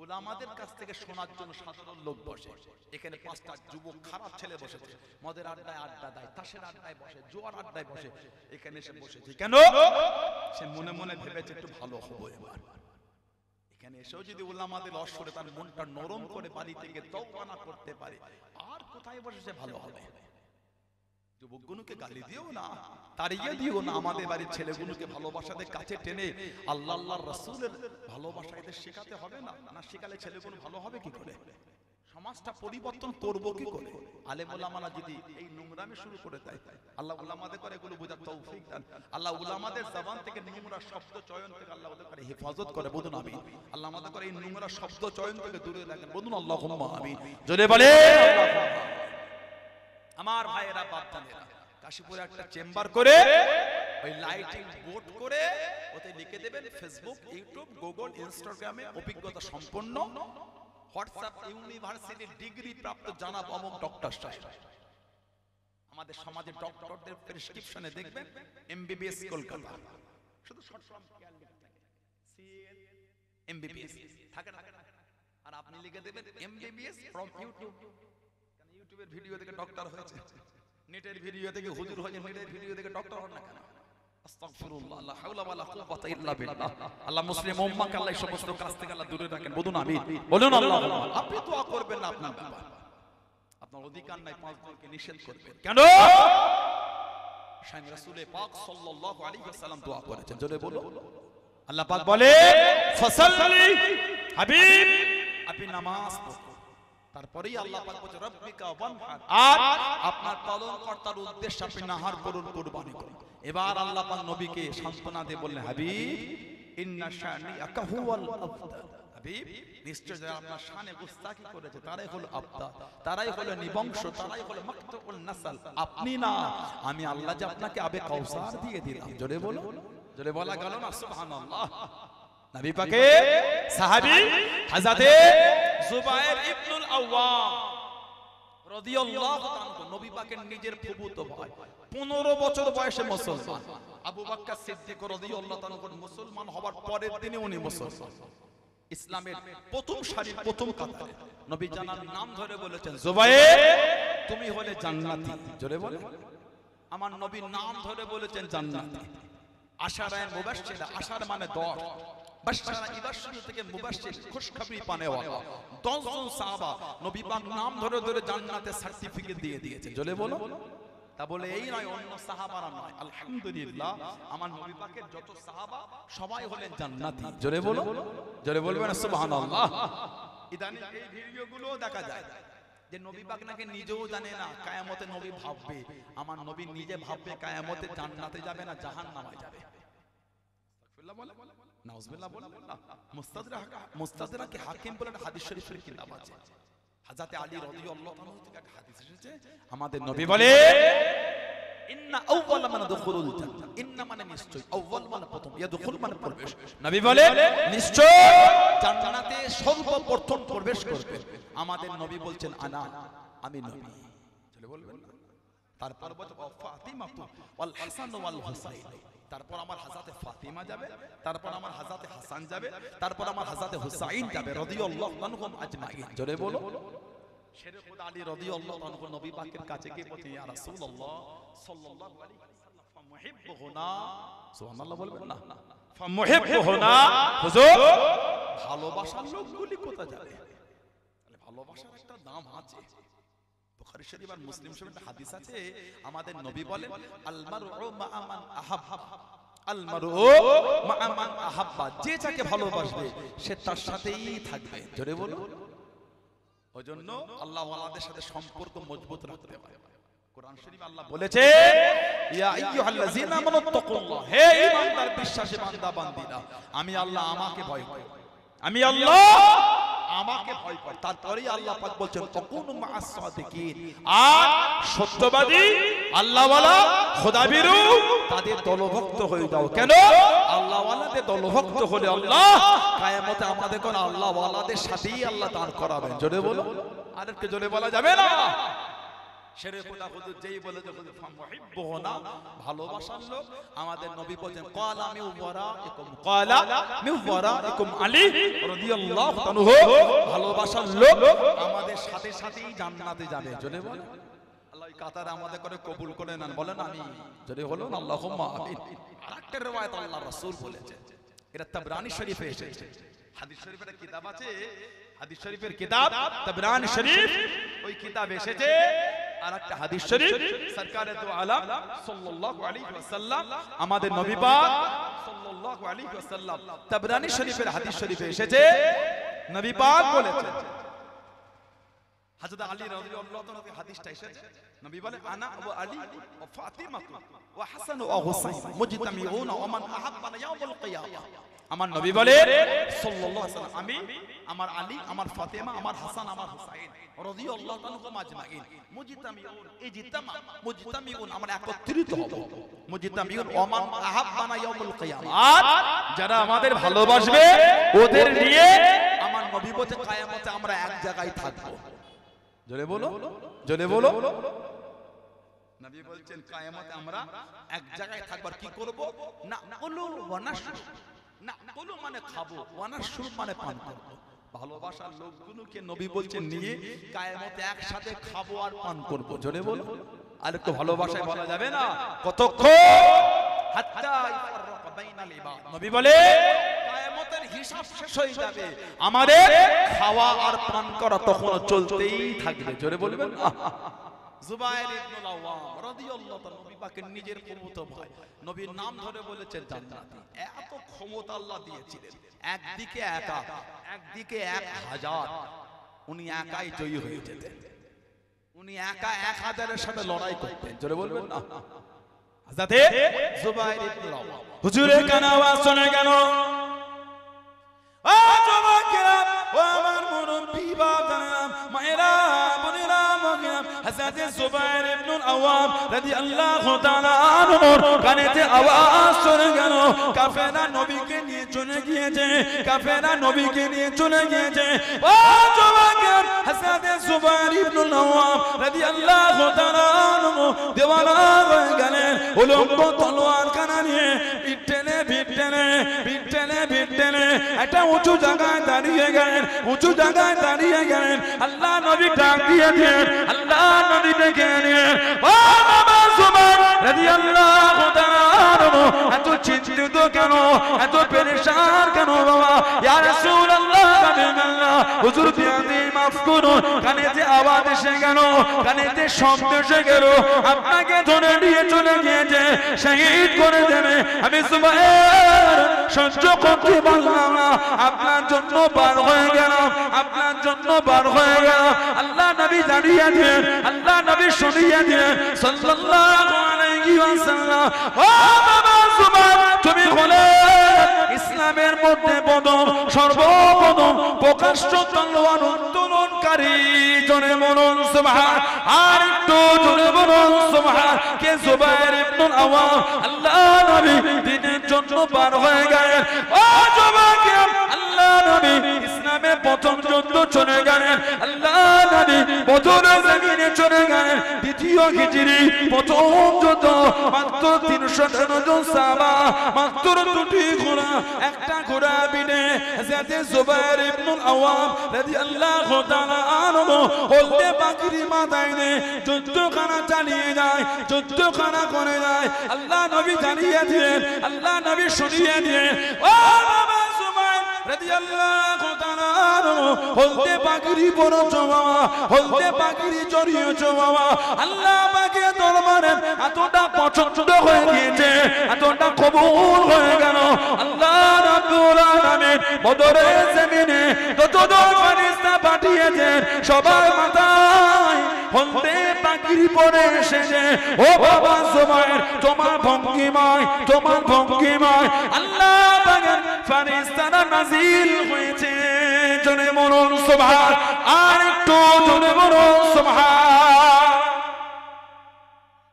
উলামাদের কাছ থেকে শোনার জন্য সাধারণ লোক বসে। এখানে 5টা যুবক খারাপ ছেলে বসেছে, মদের আড্ডায় আড্ডা দেয়, তাসের আড্ডায় বসে, জোয়ার আড্ডায় বসে। এখানে এসে বসেছে কেন? সে মনে মনে ভেবেছে একটু ভালো হবো এবার। এখানে এসেও যদি উলামাদের অসরে তার মনটা নরম করে বাড়ি থেকে তওবানা করতে পারে, আর কোথায় বসে সে ভালো হবে? যুবকগুলোকে গালি দিও না, তাড়িয়ে দিও না। আমাদের বাড়ির ছেলেগুলোকে ভালোবাসাতে কাছে টেনে আল্লাহ আল্লাহর রাসূলের ভালোবাসা এদের শেখাতে হবে না? না শেখালে ছেলেগুলো ভালো হবে কি করে? সমাজটা পরিবর্তন করব কি করে? আলেম ওলামারা যদি এই নোংরামি শুরু করে দেয়, আল্লাহ উলামাদের করে এগুলো বোঝার তৌফিক দেন। আল্লাহ উলামাদের জবান থেকে নোংরা শব্দ চয়ন থেকে আল্লাহ ওদের করে হেফাজত করে, বলুন আমিন। আল্লাহ আমাদের করে এই নোংরা শব্দ চয়ন থেকে দূরে রাখেন, বলুন আল্লাহুম্মা আমিন। জোরে বলে আমার ভাইয়েরা বাপদানেরা, কাশীপুরে একটা চেম্বার করে ওই লাইটিং বোর্ড করে ওতে লিখে দেবেন ফেসবুক, ইউটিউব, গুগল, ইনস্টাগ্রামে অভিজ্ঞতা সম্পন্ন হোয়াটসঅ্যাপ ইউনিভার্সিটি ডিগ্রি প্রাপ্ত জানাব অমুক ডক্টর সাহেব। আমাদের সমাজে ডক্টরদের প্রেসক্রিপশনে দেখবেন এমবিবিএস কলকাতা, শুধু শর্ট ফর্ম কেয়ার লিখতে থাকে, সিএন এমবিবিএস থাকে না। আর আপনি লিখে দেবেন এমবিবিএস ফ্রম ইউটিউব, কারণ ইউটিউবের ভিডিও থেকে ডক্টর হয়েছে, নেটের ভিডিও থেকে হুজুর হয়েছে, নেটের ভিডিও থেকে ডক্টর হন না কেন? আস্তাগফিরুল্লাহ, লা হাওলা ওয়ালা কুওয়াতা ইল্লা বিল্লাহ। আল্লাহ মুসলিম উম্মাহকে আল্লাহ এই সমস্ত কাজ থেকে আল্লাহ দূরে রাখেন, বলুন আমিন। বলুন আল্লাহুম্মা। আপনি দোয়া করবেন না আপনার ব্যাপার, আপনার অধিকার নাই 5 জনকে নিষেধ করবেন কেন? শাইখ রাসূল পাক সাল্লাল্লাহু আলাইহি ওয়াসাল্লাম দোয়া করেছেন, জোরে বলো। আল্লাহ পাক বলে ফাসাল্লি হাবিব, আপনি নামাজ পড়ুন। তারপরেই আল্লাহ পাক বলে রব্বিকা ওয়ানহার, আর আপনার পালনকর্তার উদ্দেশ্যে আপনি নাহার করুন, কুরবানি করুন। এবার আল্লাহ পাক নবীকে সান্তনা দিয়ে বললেন হাবিব ইন্না শানিআকা হুয়াল আফদাল, হাবিব নিশ্চয় যারা আপনার শানে গুস্তাখি করেছে তারাই হলো আফদাল, তারাই হলো নিবংশ, তারাই হলো মাকতুল নাসল। আপনি না, আমি আল্লাহ যে আপনাকে আবে কাউসার দিয়ে দিলাম। জোরে বলো, জোরে বলা গেল না সুবহানাল্লাহ। নবী পাকে সাহাবী হযরতে জুবায়ের ইবনুল আওয়াম রাদিয়াল্লাহু তাআলা, নবী পাকের নিজের ফুফুতো ভাই, 15 বছর বয়সে মুসলমান। আবু বকর সিদ্দিক রাদিয়াল্লাহু তাআলা মুসলমান হওয়ার পরের দিনে উনি মুসলমান, ইসলামের প্রথম সারির প্রথম কাতারে। নবী জানার নাম ধরে বলেছেন জুবায়ের তুমি হলে জান্নাতি। জোরে বলে, আমার নবীর নাম ধরে বলেছেন জান্নাতি। আশারায়ে মুবাশশিরা, আশার মানে 10, বাশশারা ইবাশশির থেকে মুবাশশির খুশখবরি পানেওয়ালা 10 জন সাহাবা নবী পাক নাম ধরে ধরে জান্নাতের সার্টিফিকেট দিয়ে দিয়েছেন। জোরে বলো। তা বলে এই নয় অন্য সাহাবারা নয়, আলহামদুলিল্লাহ আমার নবী পাকের যত সাহাবা সবাই হলেন জান্নাতি। জোরে বলো, জোরে বলবেন সুবহানাল্লাহ। ইদানিং এই ভিডিওগুলো দেখা যায় যে নবী পাক নাকি নিজেও জানে না কিয়ামতে নবী ভাববে, আমার নবী নিজে ভাববে কিয়ামতে জান্নাতে যাবে না জাহান্নামে যাবে। আস্তাগফিরুল্লাহ বলে, নাউজুবিল্লাহ বলে না। মুস্তাদরাকে হাকিম বলে একটা হাদিস শরীফের কিতাব আছে, হযরত আলী রাদিয়াল্লাহু তাআলা থেকে একটা হাদিস এসেছে, আমাদের নবী বলে ইন্না আউওয়ালা মান দুখুলুল জান্নাহ, ইন্না মানে নিশ্চয়, আউওয়াল মানে প্রথম, ইয়াদখুল মানে প্রবেশ। নবী বলে নিশ্চয় জান্নাতে সর্বপ্রথম প্রবেশ করবে আমাদের নবী বলছেন আনা, আমি নবী। চলে বলবেন না। তারপর বলে ফাতিমা ওয়াল হাসান ওয়াল হুসাইন, তারপর আমার হযরতে ফাতিমা যাবে, তারপর আমার হযরতে হাসান যাবে, তারপর আমার হযরতে হুসাইন যাবে রাদিয়াল্লাহু আনহুম আজমাইন। জোরে বলো। শেরে খুদা আলী রাদিয়াল্লাহু আনহু নবী পাকের কাছে গিয়ে বলতে ইয়া রাসূলুল্লাহ সাল্লাল্লাহু আলাইহি ওয়াসাল্লাম ফামুহিব্বুনা, সুবহানাল্লাহ বলবেন না, ফামুহিব্বুনা হুজুর ভালোবাসার লোকগুলি কোথা যাবে? তাহলে ভালোবাসার একটা দাম আছে। বুখারী শরীফ আর মুসলিম শরীফে একটা হাদিস আছে, আমাদের নবী বলেন আল মারউ মা'a মান আহাব্বা, আল মারউ মা'a মান আহাব্বা, যে যাকে ভালোবাসবে সে তার সাথেই থাকবে। জোরে বলো। ওজন্য আল্লাহ ওয়ালাদের সাথে সম্পর্ক মজবুত রাখতে হবে। কোরআন শরীফে আল্লাহ বলেছে ইয়া আইয়ুহাল্লাযীনা আমানুত্তাকুল্লাহ, হে ঈমানদার বিশ্বাসী বান্দা বান্দীরা, আমি আল্লাহ আমাকে ভয় করি, আমি আল্লাহ আমাকে ভয় করি। তারপরেই আল্লাহ পাক বলছেন তাকুনু মা'আস সাদিকিন, আর সত্যবাদী আল্লাহ ওয়ালা খোদাবিরু তাদের দলভুক্ত হয়ে যাও। কেন? আল্লাহ ওয়ালাদের দলভুক্ত হলে আল্লাহ কিয়ামতে আমাদের কোন আল্লাহ ওয়ালাদের সাথেই আল্লাহ দাঁড় করাবেন। জোরে বলো। আরেকটু জোরে বলা যাবে না? শেরে খোদা হুজুর যেই বলে যে হুজুর মুহিব্বুনা ভালোবাসার লোক, আমাদের নবী বলেন ক্বালা মিন ওয়ারাইকুম আলী রাদিয়াল্লাহু তাআলা, ভালোবাসার লোক আমাদের সাথে সাথেই জান্নাতে যাবে। জোরে বলেন আল্লাহ কাতার আমাদের করে কবুল করে নেন, বলেন আমিন। জোরে বলুন আল্লাহুম্মা আমিন। আরেকটা riwayat আল্লাহর রাসূল বলেছেন, এটা তাবরানী শরীফে এসেছে। হাদিস শরীফের কিতাব আছে, হাদিস শরীফের কিতাব তাবরানী শরীফ, ওই কিতাব এসেছে। আর একটা হাদিস শরীফ সরকারে দু আলম সাল্লাল্লাহু আলাইহি ওয়াসাল্লাম, আমাদের নবী পাক সাল্লাল্লাহু আলাইহি ওয়াসাল্লাম, তাবরানী শরীফের হাদিস শরীফে এসেছে, নবী পাক বলেছেন, হযরত আলী রাদিয়াল্লাহু তাআলা থেকে হাদিসটা এসেছে, নবী বলে আনা ওয়া আলী ওয়া ফাতিমা ওয়া হাসান ওয়া হুসাইন মুজতামিউনা ওয়া মান আহাব্বানা ইয়াউমুল কিয়ামা। আমার নবী বলে সাল্লাল্লাহু আলাইহি ওয়াসাল্লাম, আমি, আমার আলী, আমার ফাতেমা, আমার হাসান, আমার হুসাইন রাদিয়াল্লাহু তাআলা মাজমাইন মুজতামিউন, ইজতামা মুজতামিউন, আমরা একত্রিত হব, মুজতামিউন ওয়া মান আহাব্বানা ইয়াউমুল কিয়ামা, যারা আমাদের ভালোবাসবে ওদের নিয়ে আমার নবী বলে কিয়ামতে আমরা এক জায়গায় থাকব। জোরে বলো, জোরে বলো। নবী বলছেন কিয়ামতে আমরা এক জায়গায় থাকবার কি করব? না কুলু ওয়া নাশরু, না কুলু মানে খাবো, ওয়া নাশরু মানে পান করব। ভালোবাসার লোকগুলোকে নবী বলছেন নিয়ে কিয়ামতে একসাথে খাবো আর পান করব। জোরে বলো। আর একটু ভালোবাসায় বলা যাবে না কতক্ষণ? হাত্তা ইফাররাকা বাইনাল ইবাদ। নবী বলে কিয়ামতের হিসাব শেষ হয়ে যাবে, আমাদের খাওয়া আর পান করা তখন চলতেই থাকবে। জোরে বলবেন না। জুবাইর ইবনুল আওয়াম রাদিয়াল্লাহু তাআলা, নবী পাকের নিজের ক্ষমতা ভাই, নবীর নাম ধরে বলেছেন জান্নাতি। এত ক্ষমতা আল্লাহ দিয়েছিলেন, একদিকে একা, একদিকে 1000, উনি একাই জয়ী হয়ে যেতেন, উনি একা 1000-এর সাথে লড়াই করতেন। জোরে বলবেন না। হযরত জুবাইর ইবনুল আওয়াম, হুজুরের কানে আওয়াজ শুনে কেন? ও যুবকেরা, ও আমার মুরব্বি বাবারা, মায়েরা, বোনেরা, হযরত জুবাইর ইবনুল আওয়াম রাদিয়াল্লাহু তাআলা আনহুর কানেতে আওয়াজ শুনে গেল, কাফেরা নবীকে নিয়ে চলে গিয়েছে, কাফেরা নবীকে নিয়ে চলে গিয়েছে। ও যুবকেরা, হযরত জুবাইর ইবনুল আওয়াম রাদিয়াল্লাহু তাআলা আনহু দেওয়ানা হয়ে গেলেন, উলঙ্গ তলোয়ার কানা নিয়ে পিঠেনে পিঠেনে পিঠেনে পিঠেনে একটা উঁচু জায়গায় দাঁড়িয়ে গেলেন, উঁচু জায়গায় দাঁড়িয়ে গেলেন। আল্লাহ নবী ডাক দিয়েছেন, আল্লাহ নবী ডেকে নিয়ে, ও বাবা জুবাইর রাদিয়াল্লাহু তাআলা আনহু এত চিন্তিত কেন, এত পেরেশান কেন বাবা? ইয়া রাসূলুল্লাহ, কাবিনাল্লাহ, হুজুর বিয়াদি মাফ করুন, কানে যে আওয়াজ এসে গেল, কানে যে শব্দ এসে গেল, আপনাকে ধরে নিয়ে চলে গিয়েছে, শহীদ করে দেবে। আমি জুবাইর সহ্য করতে পারলাম না, আপনার জন্য বার হয়ে গেলাম, আপনার জন্য বার হয়ে গেলাম। আল্লাহ নবী জানিয়ে দিলেন, আল্লাহ নবী শুনিয়ে দিলেন সাল্লাল্লাহু আলাইহি ওয়াসাল্লাম, ও বাবা জুবাইর, তুমি হলে ইসলামের মধ্যে প্রথম, সর্বপ্রথম প্রকাশ্য তলোয়ার উত্তোলনকারী। জোরে বলুন সুবহান, আর একটু জোরে বলুন সুবহান। কে? জুবাইর ইবনুল আওয়াম। আল্লাহ নবী দিনের জন্য বার হয়ে গেলেন। ও যুবকেরা, আল্লাহ নবী ইসলামের প্রথম যুদ্ধ চলে গেলেন, আল্লাহ নবী বদরের জমিনে চলে গেলেন। দ্বিতীয় হিজরি প্রথম যুদ্ধ, মাত্র 313 জন সাহাবা, মাত্র 2টি ঘোড়া, একটা ঘোড়া বিনে হযরত জুবাইর ইবনুল আওয়াম রাদিয়াল্লাহু তাআলা আনহু হলদে পাগড়ি মাথায় নিয়ে যুদ্ধখানা চালিয়ে যায়, যুদ্ধখানা করে যায়। আল্লাহ নবী জানিয়ে দিলেন, আল্লাহ নবী শুনিয়ে দিলেন, ও বাবা জুবাইর রাদিয়াল্লাহু তাআলা আনহু হলদে পাগড়ি পরেছো বাবা, হলদে পাগড়ি জড়িয়েছো বাবা। আল্লাহ পাকের দরবারে এতটা পছন্দ হয়ে গিয়েছে, এতটা কবুল হয়ে গেল। আল্লাহ রাব্বুল আলামিন বদরের জমিনে যতজন ফেরেশতা পাঠিয়েছেন, সবার মাথায় হলদে পাগড়ি পরে এসেছে। ও বাবা জুবাইর, তোমার ভঙ্গিমায়, তোমার ভঙ্গিমায় আল্লাহ পাকের ফেরেশতারা নাজিল হয়েছে। জোরে বলুন সুবহান, আর একটু জোরে বলুন সুবহান।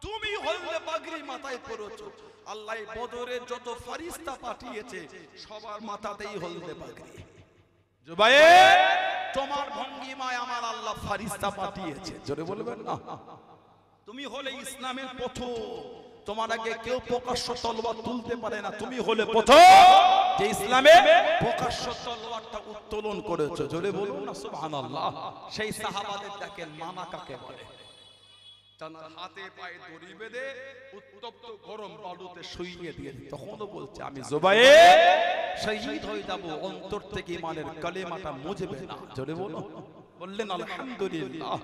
তুমি হলদে পাগড়ি মাথায় পরেছো, আল্লাহ বদরের যত ফেরেশতা পাঠিয়েছে সবার মাথাতেই হলদে পাগড়ি। জুবাইর, তোমার ভঙ্গিমায় আমার আল্লাহ ফেরেশতা পাঠিয়েছে। জোরে বলবেন না। তুমি হলে ইসলামের প্রথম, তোমার আগে কেউ প্রকাশ্য তলোয়ার তুলতে পারে না, তুমি হলে প্রথম যে ইসলামে প্রকাশ্য তলোয়ারটা উত্তোলন করেছো। জোরে বলুন না সুবহানাল্লাহ। সেই সাহাবাদের দেখেন মানা কাকে বলে, তার হাতে পায়ে দড়ি বেঁধে উত্তপ্ত গরম বালুতে শুইয়ে দিয়ে, তখনও বলছে আমি জুবায়ের শহীদ হয়ে যাব, অন্তর থেকে ইমানের কালেমাটা মুছবে না। জোরে বলুন, বললেন আলহামদুলিল্লাহ।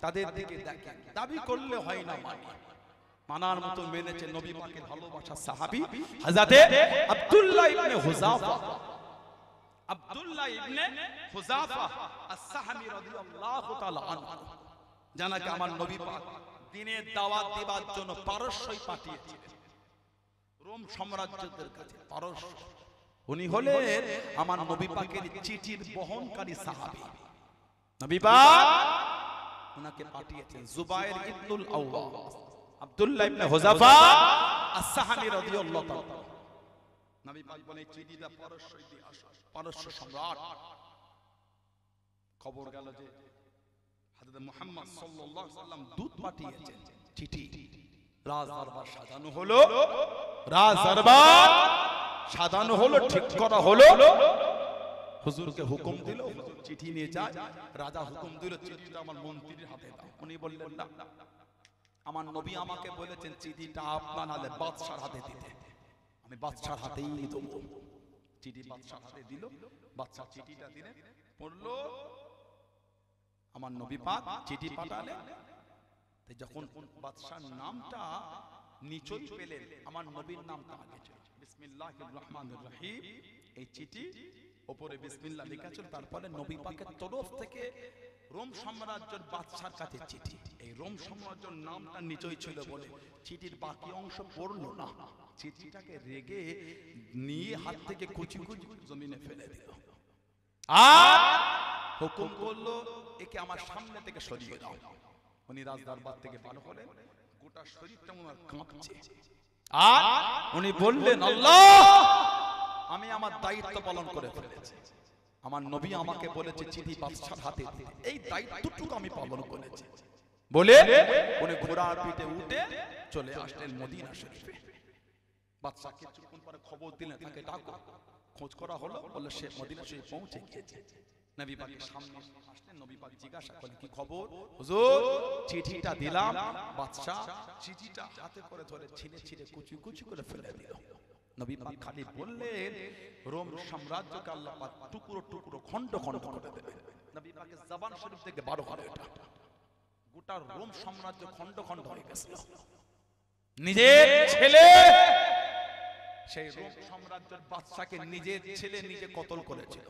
তাদের দিকে দেখেন, দাবি করলে হয় না, মানার মতো মেনেছে নবী পাকের ভালোবাসার সাহাবী হযরতে আব্দুল্লাহ ইবনে হুযাফা, আব্দুল্লাহ ইবনে হুযাফা আস-সাহামী রাদিয়াল্লাহু তাআলা আনহু, জানাকে আমার নবী পাক দ্বীনের দাওয়াত দেবার জন্য পারস্যই পাঠিয়েছিলেন, রোম সাম্রাজ্যদের কাছে। পারস্য, উনি হলেন আমার নবী পাকের চিঠির বহনকারী সাহাবী। নবী পাক উনাকে পাঠিয়েছেন জুবায়ের ইবনুল আওয়াম, আব্দুল্লাহ ইবনে হুযাফা আস-সাহামী রাদিয়াল্লাহু তাআলা। নবী পাক বলে চিঠিটা পারস্যই দিয়ে আসো। পারস্য সম্রাট খবর গেল যে হযরত মুহাম্মদ সাল্লাল্লাহু আলাইহি ওয়াসাল্লাম দূত পাঠিয়েছেন, চিঠি রাজ দরবার সাজানো হলো, রাজ দরবার সাজানো হলো, ঠিক করা হলো। হুজুরকে হুকুম দিল, হুজুর চিঠি নিয়ে যায়। রাজা হুকুম দিল চিঠিটা আমার মন্ত্রীর হাতে দাও। উনি বললেন না, আমার নবী আমাকে বলেছেন চিঠিটা আপনার নালে বাদশার হাতে দিতে, আমি বাদশার হাতেই দেব। চিঠি বাদশার হাতে দিল, বাদশা চিঠিটা দিলেন, পড়লো। আমার নবী পাক চিঠি পাঠালেন, যখন বাদশার নামটা নিচই পেলেন, আমার নবীর নামটা আগে ছিল, বিসমিল্লাহির রহমানির রহিম। এই চিঠি উপরে বিসমিল্লাহ লেখা ছিল, তারপরে নবী পাকের তরফ থেকে রোম সাম্রাজ্যের বাদশার কাছে চিঠি। এই রোম সাম্রাজ্যের নামটা নিচই ছিল বলে চিঠির বাকি অংশ পড়লো না, চিঠিটাকে রেগে নিয়ে হাত থেকে কুচি কুচি জমিনে ফেলে দিল, আর হুকুম করলো একে আমার সামনে থেকে সরিয়ে দাও। উনি রাজ দরবার থেকে বার হলেন, গোটা শরীরটা ওনার কাঁপছে, আর উনি বললেন আল্লাহ, আমি আমার দায়িত্ব পালন করে ফেলেছি। আমার নবী আমাকে বলেছে চিঠি বাদশার হাতে দিতে, এই দায়িত্বটুকু আমি পালন করেছি বলে উনি ঘোড়ার পিঠে উঠে চলে আসলেন মদিনা শরীফে। বাদশা কিছুক্ষণ পরে খবর দিলেন, তাকে ডাকো। খোঁজ করা হলো, বলল সে মদিনা শরীফ পৌঁছে গিয়েছে। নবী পাকের সামনে আসলেন, নবী পাক জিজ্ঞাসা করলেন কি খবর? হুজুর চিঠিটা দিলাম। বাদশা চিঠিটা হাতে করে ধরে ছিঁড়ে ছিঁড়ে কুচি কুচি করে ফেলে দিল। নবী পাক খালি বললেন রোম সাম্রাজ্যকে আল্লাহ পাক টুকরো টুকরো খণ্ড খণ্ড করে দেবেন। নবী পাকের জবান শরীফ থেকে বার হলো এটা, গোটা রোম সাম্রাজ্য খণ্ড খণ্ড হয়ে গেছে। নিজের ছেলে সেই রোম সাম্রাজ্যের বাদশাকে নিজের ছেলে নিজে কতল করেছিল,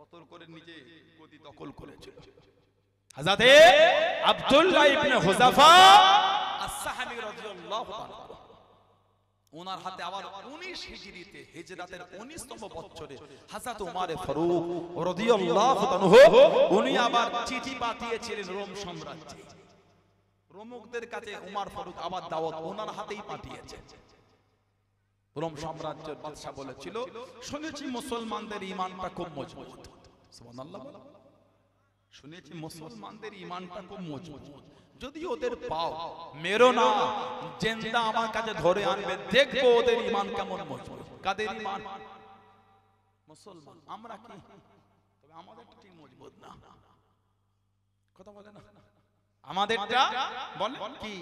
কতল করে নিজে গদি দখল করেছিল। হযরতে আব্দুল্লাহ ইবনে হুযাফা আস-সাহামী রাদিয়াল্লাহু তাআলা, ওনার হাতে আবার 19 হিজরিতে হিজরাতের 19তম বছরে হযরত ওমর ফারুক রাদিয়াল্লাহু তাআলা উনি আবার চিঠি পাঠিয়েছিলেন রোম সাম্রাজ্যে। রোমকদের কাছে ওমর ফারুক আবার দাওয়াত ওনার হাতেই পাঠিয়েছেন। রোম সাম্রাজ্যের বাদশা বলেছিল শুনেছি মুসলমানদের ঈমানটা খুব মজবুত। সুবহানাল্লাহ, শুনেছি মুসলমানদের ঈমানটা খুব মজবুত, যদি ওদের পাও মেরো না, জিন্দা আমার কাছে ধরে আনবে, দেখবো ওদের ঈমান কেমন মজবুত। কাদের ঈমান? মুসলমান। আমরা কি? তবে আমাদেরটা ঠিক মজবুত না, কথা বলে না। আমাদেরটা বলে কি,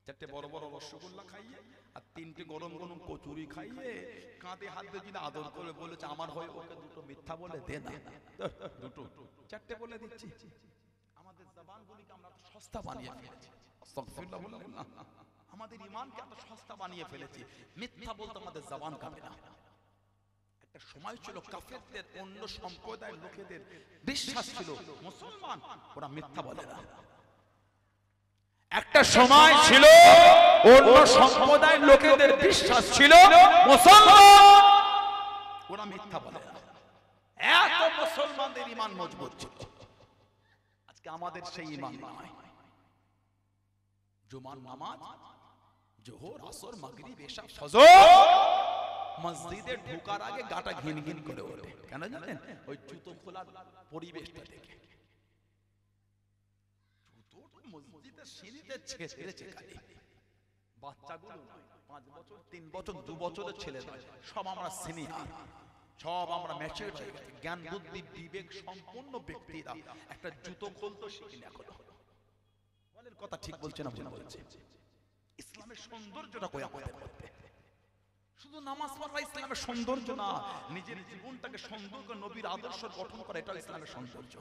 চারটে বড় বড় রসগোল্লা খাইয়ে আর 3টে গরম গরম কচুরি খাইয়ে কাঁধে হাত দিয়ে যদি আদর করে বলেছে আমার হয় ওকে দুটো মিথ্যা বলে দে না, দুটো 4টে বলে দিচ্ছি। আমাদের জবানগুলিকে আমরা সস্তা বানিয়ে ফেলেছি, আস্তাগফিরুল্লাহ বললাম না, আমাদের ঈমানকে এত সস্তা বানিয়ে ফেলেছি, মিথ্যা বলতে আমাদের জবান কাঁপে না। একটা সময় ছিল কাফেরদের, অন্য সম্প্রদায়ের লোকেদের বিশ্বাস ছিল মুসলমান ওরা মিথ্যা বলে না। একটা সময় ছিল অন্য সম্প্রদায়ের লোকেদের বিশ্বাস ছিল মুসলমান ওরা মিথ্যা বলে না। এত মুসলমানদের ঈমান মজবুত ছিল। আজকে আমাদের সেই ঈমান নয়। জুমার নামাজ, জোহর, আসর, মাগরিব, এশা, ফজর মসজিদে ঢোকার আগে গাটা ঘিন ঘিন করে ওঠে। কেন জানেন? ওই জুতো খোলার পরিবেশটা দেখে। জুতো মসজিদের সিঁড়িতে ছেড়েছে খালি। বাচ্চাগুলো নয়, 5 বছর 3 বছর 2 বছরের ছেলে নয়, সব আমরা সিনিয়র, সব আমরা ম্যাচিউর হয়ে গেছি, জ্ঞান বুদ্ধি বিবেক সম্পন্ন ব্যক্তিরা একটা জুতো খুলতে শিখি না এখনো। বলেন কথা ঠিক বলছে না ভুল বলছে? ইসলামের সৌন্দর্যটা কই আমাদের মধ্যে? শুধু নামাজ পড়া ইসলামের সৌন্দর্য না, নিজের জীবনটাকে সুন্দর করে নবীর আদর্শ গঠন করা এটা ইসলামের সৌন্দর্য।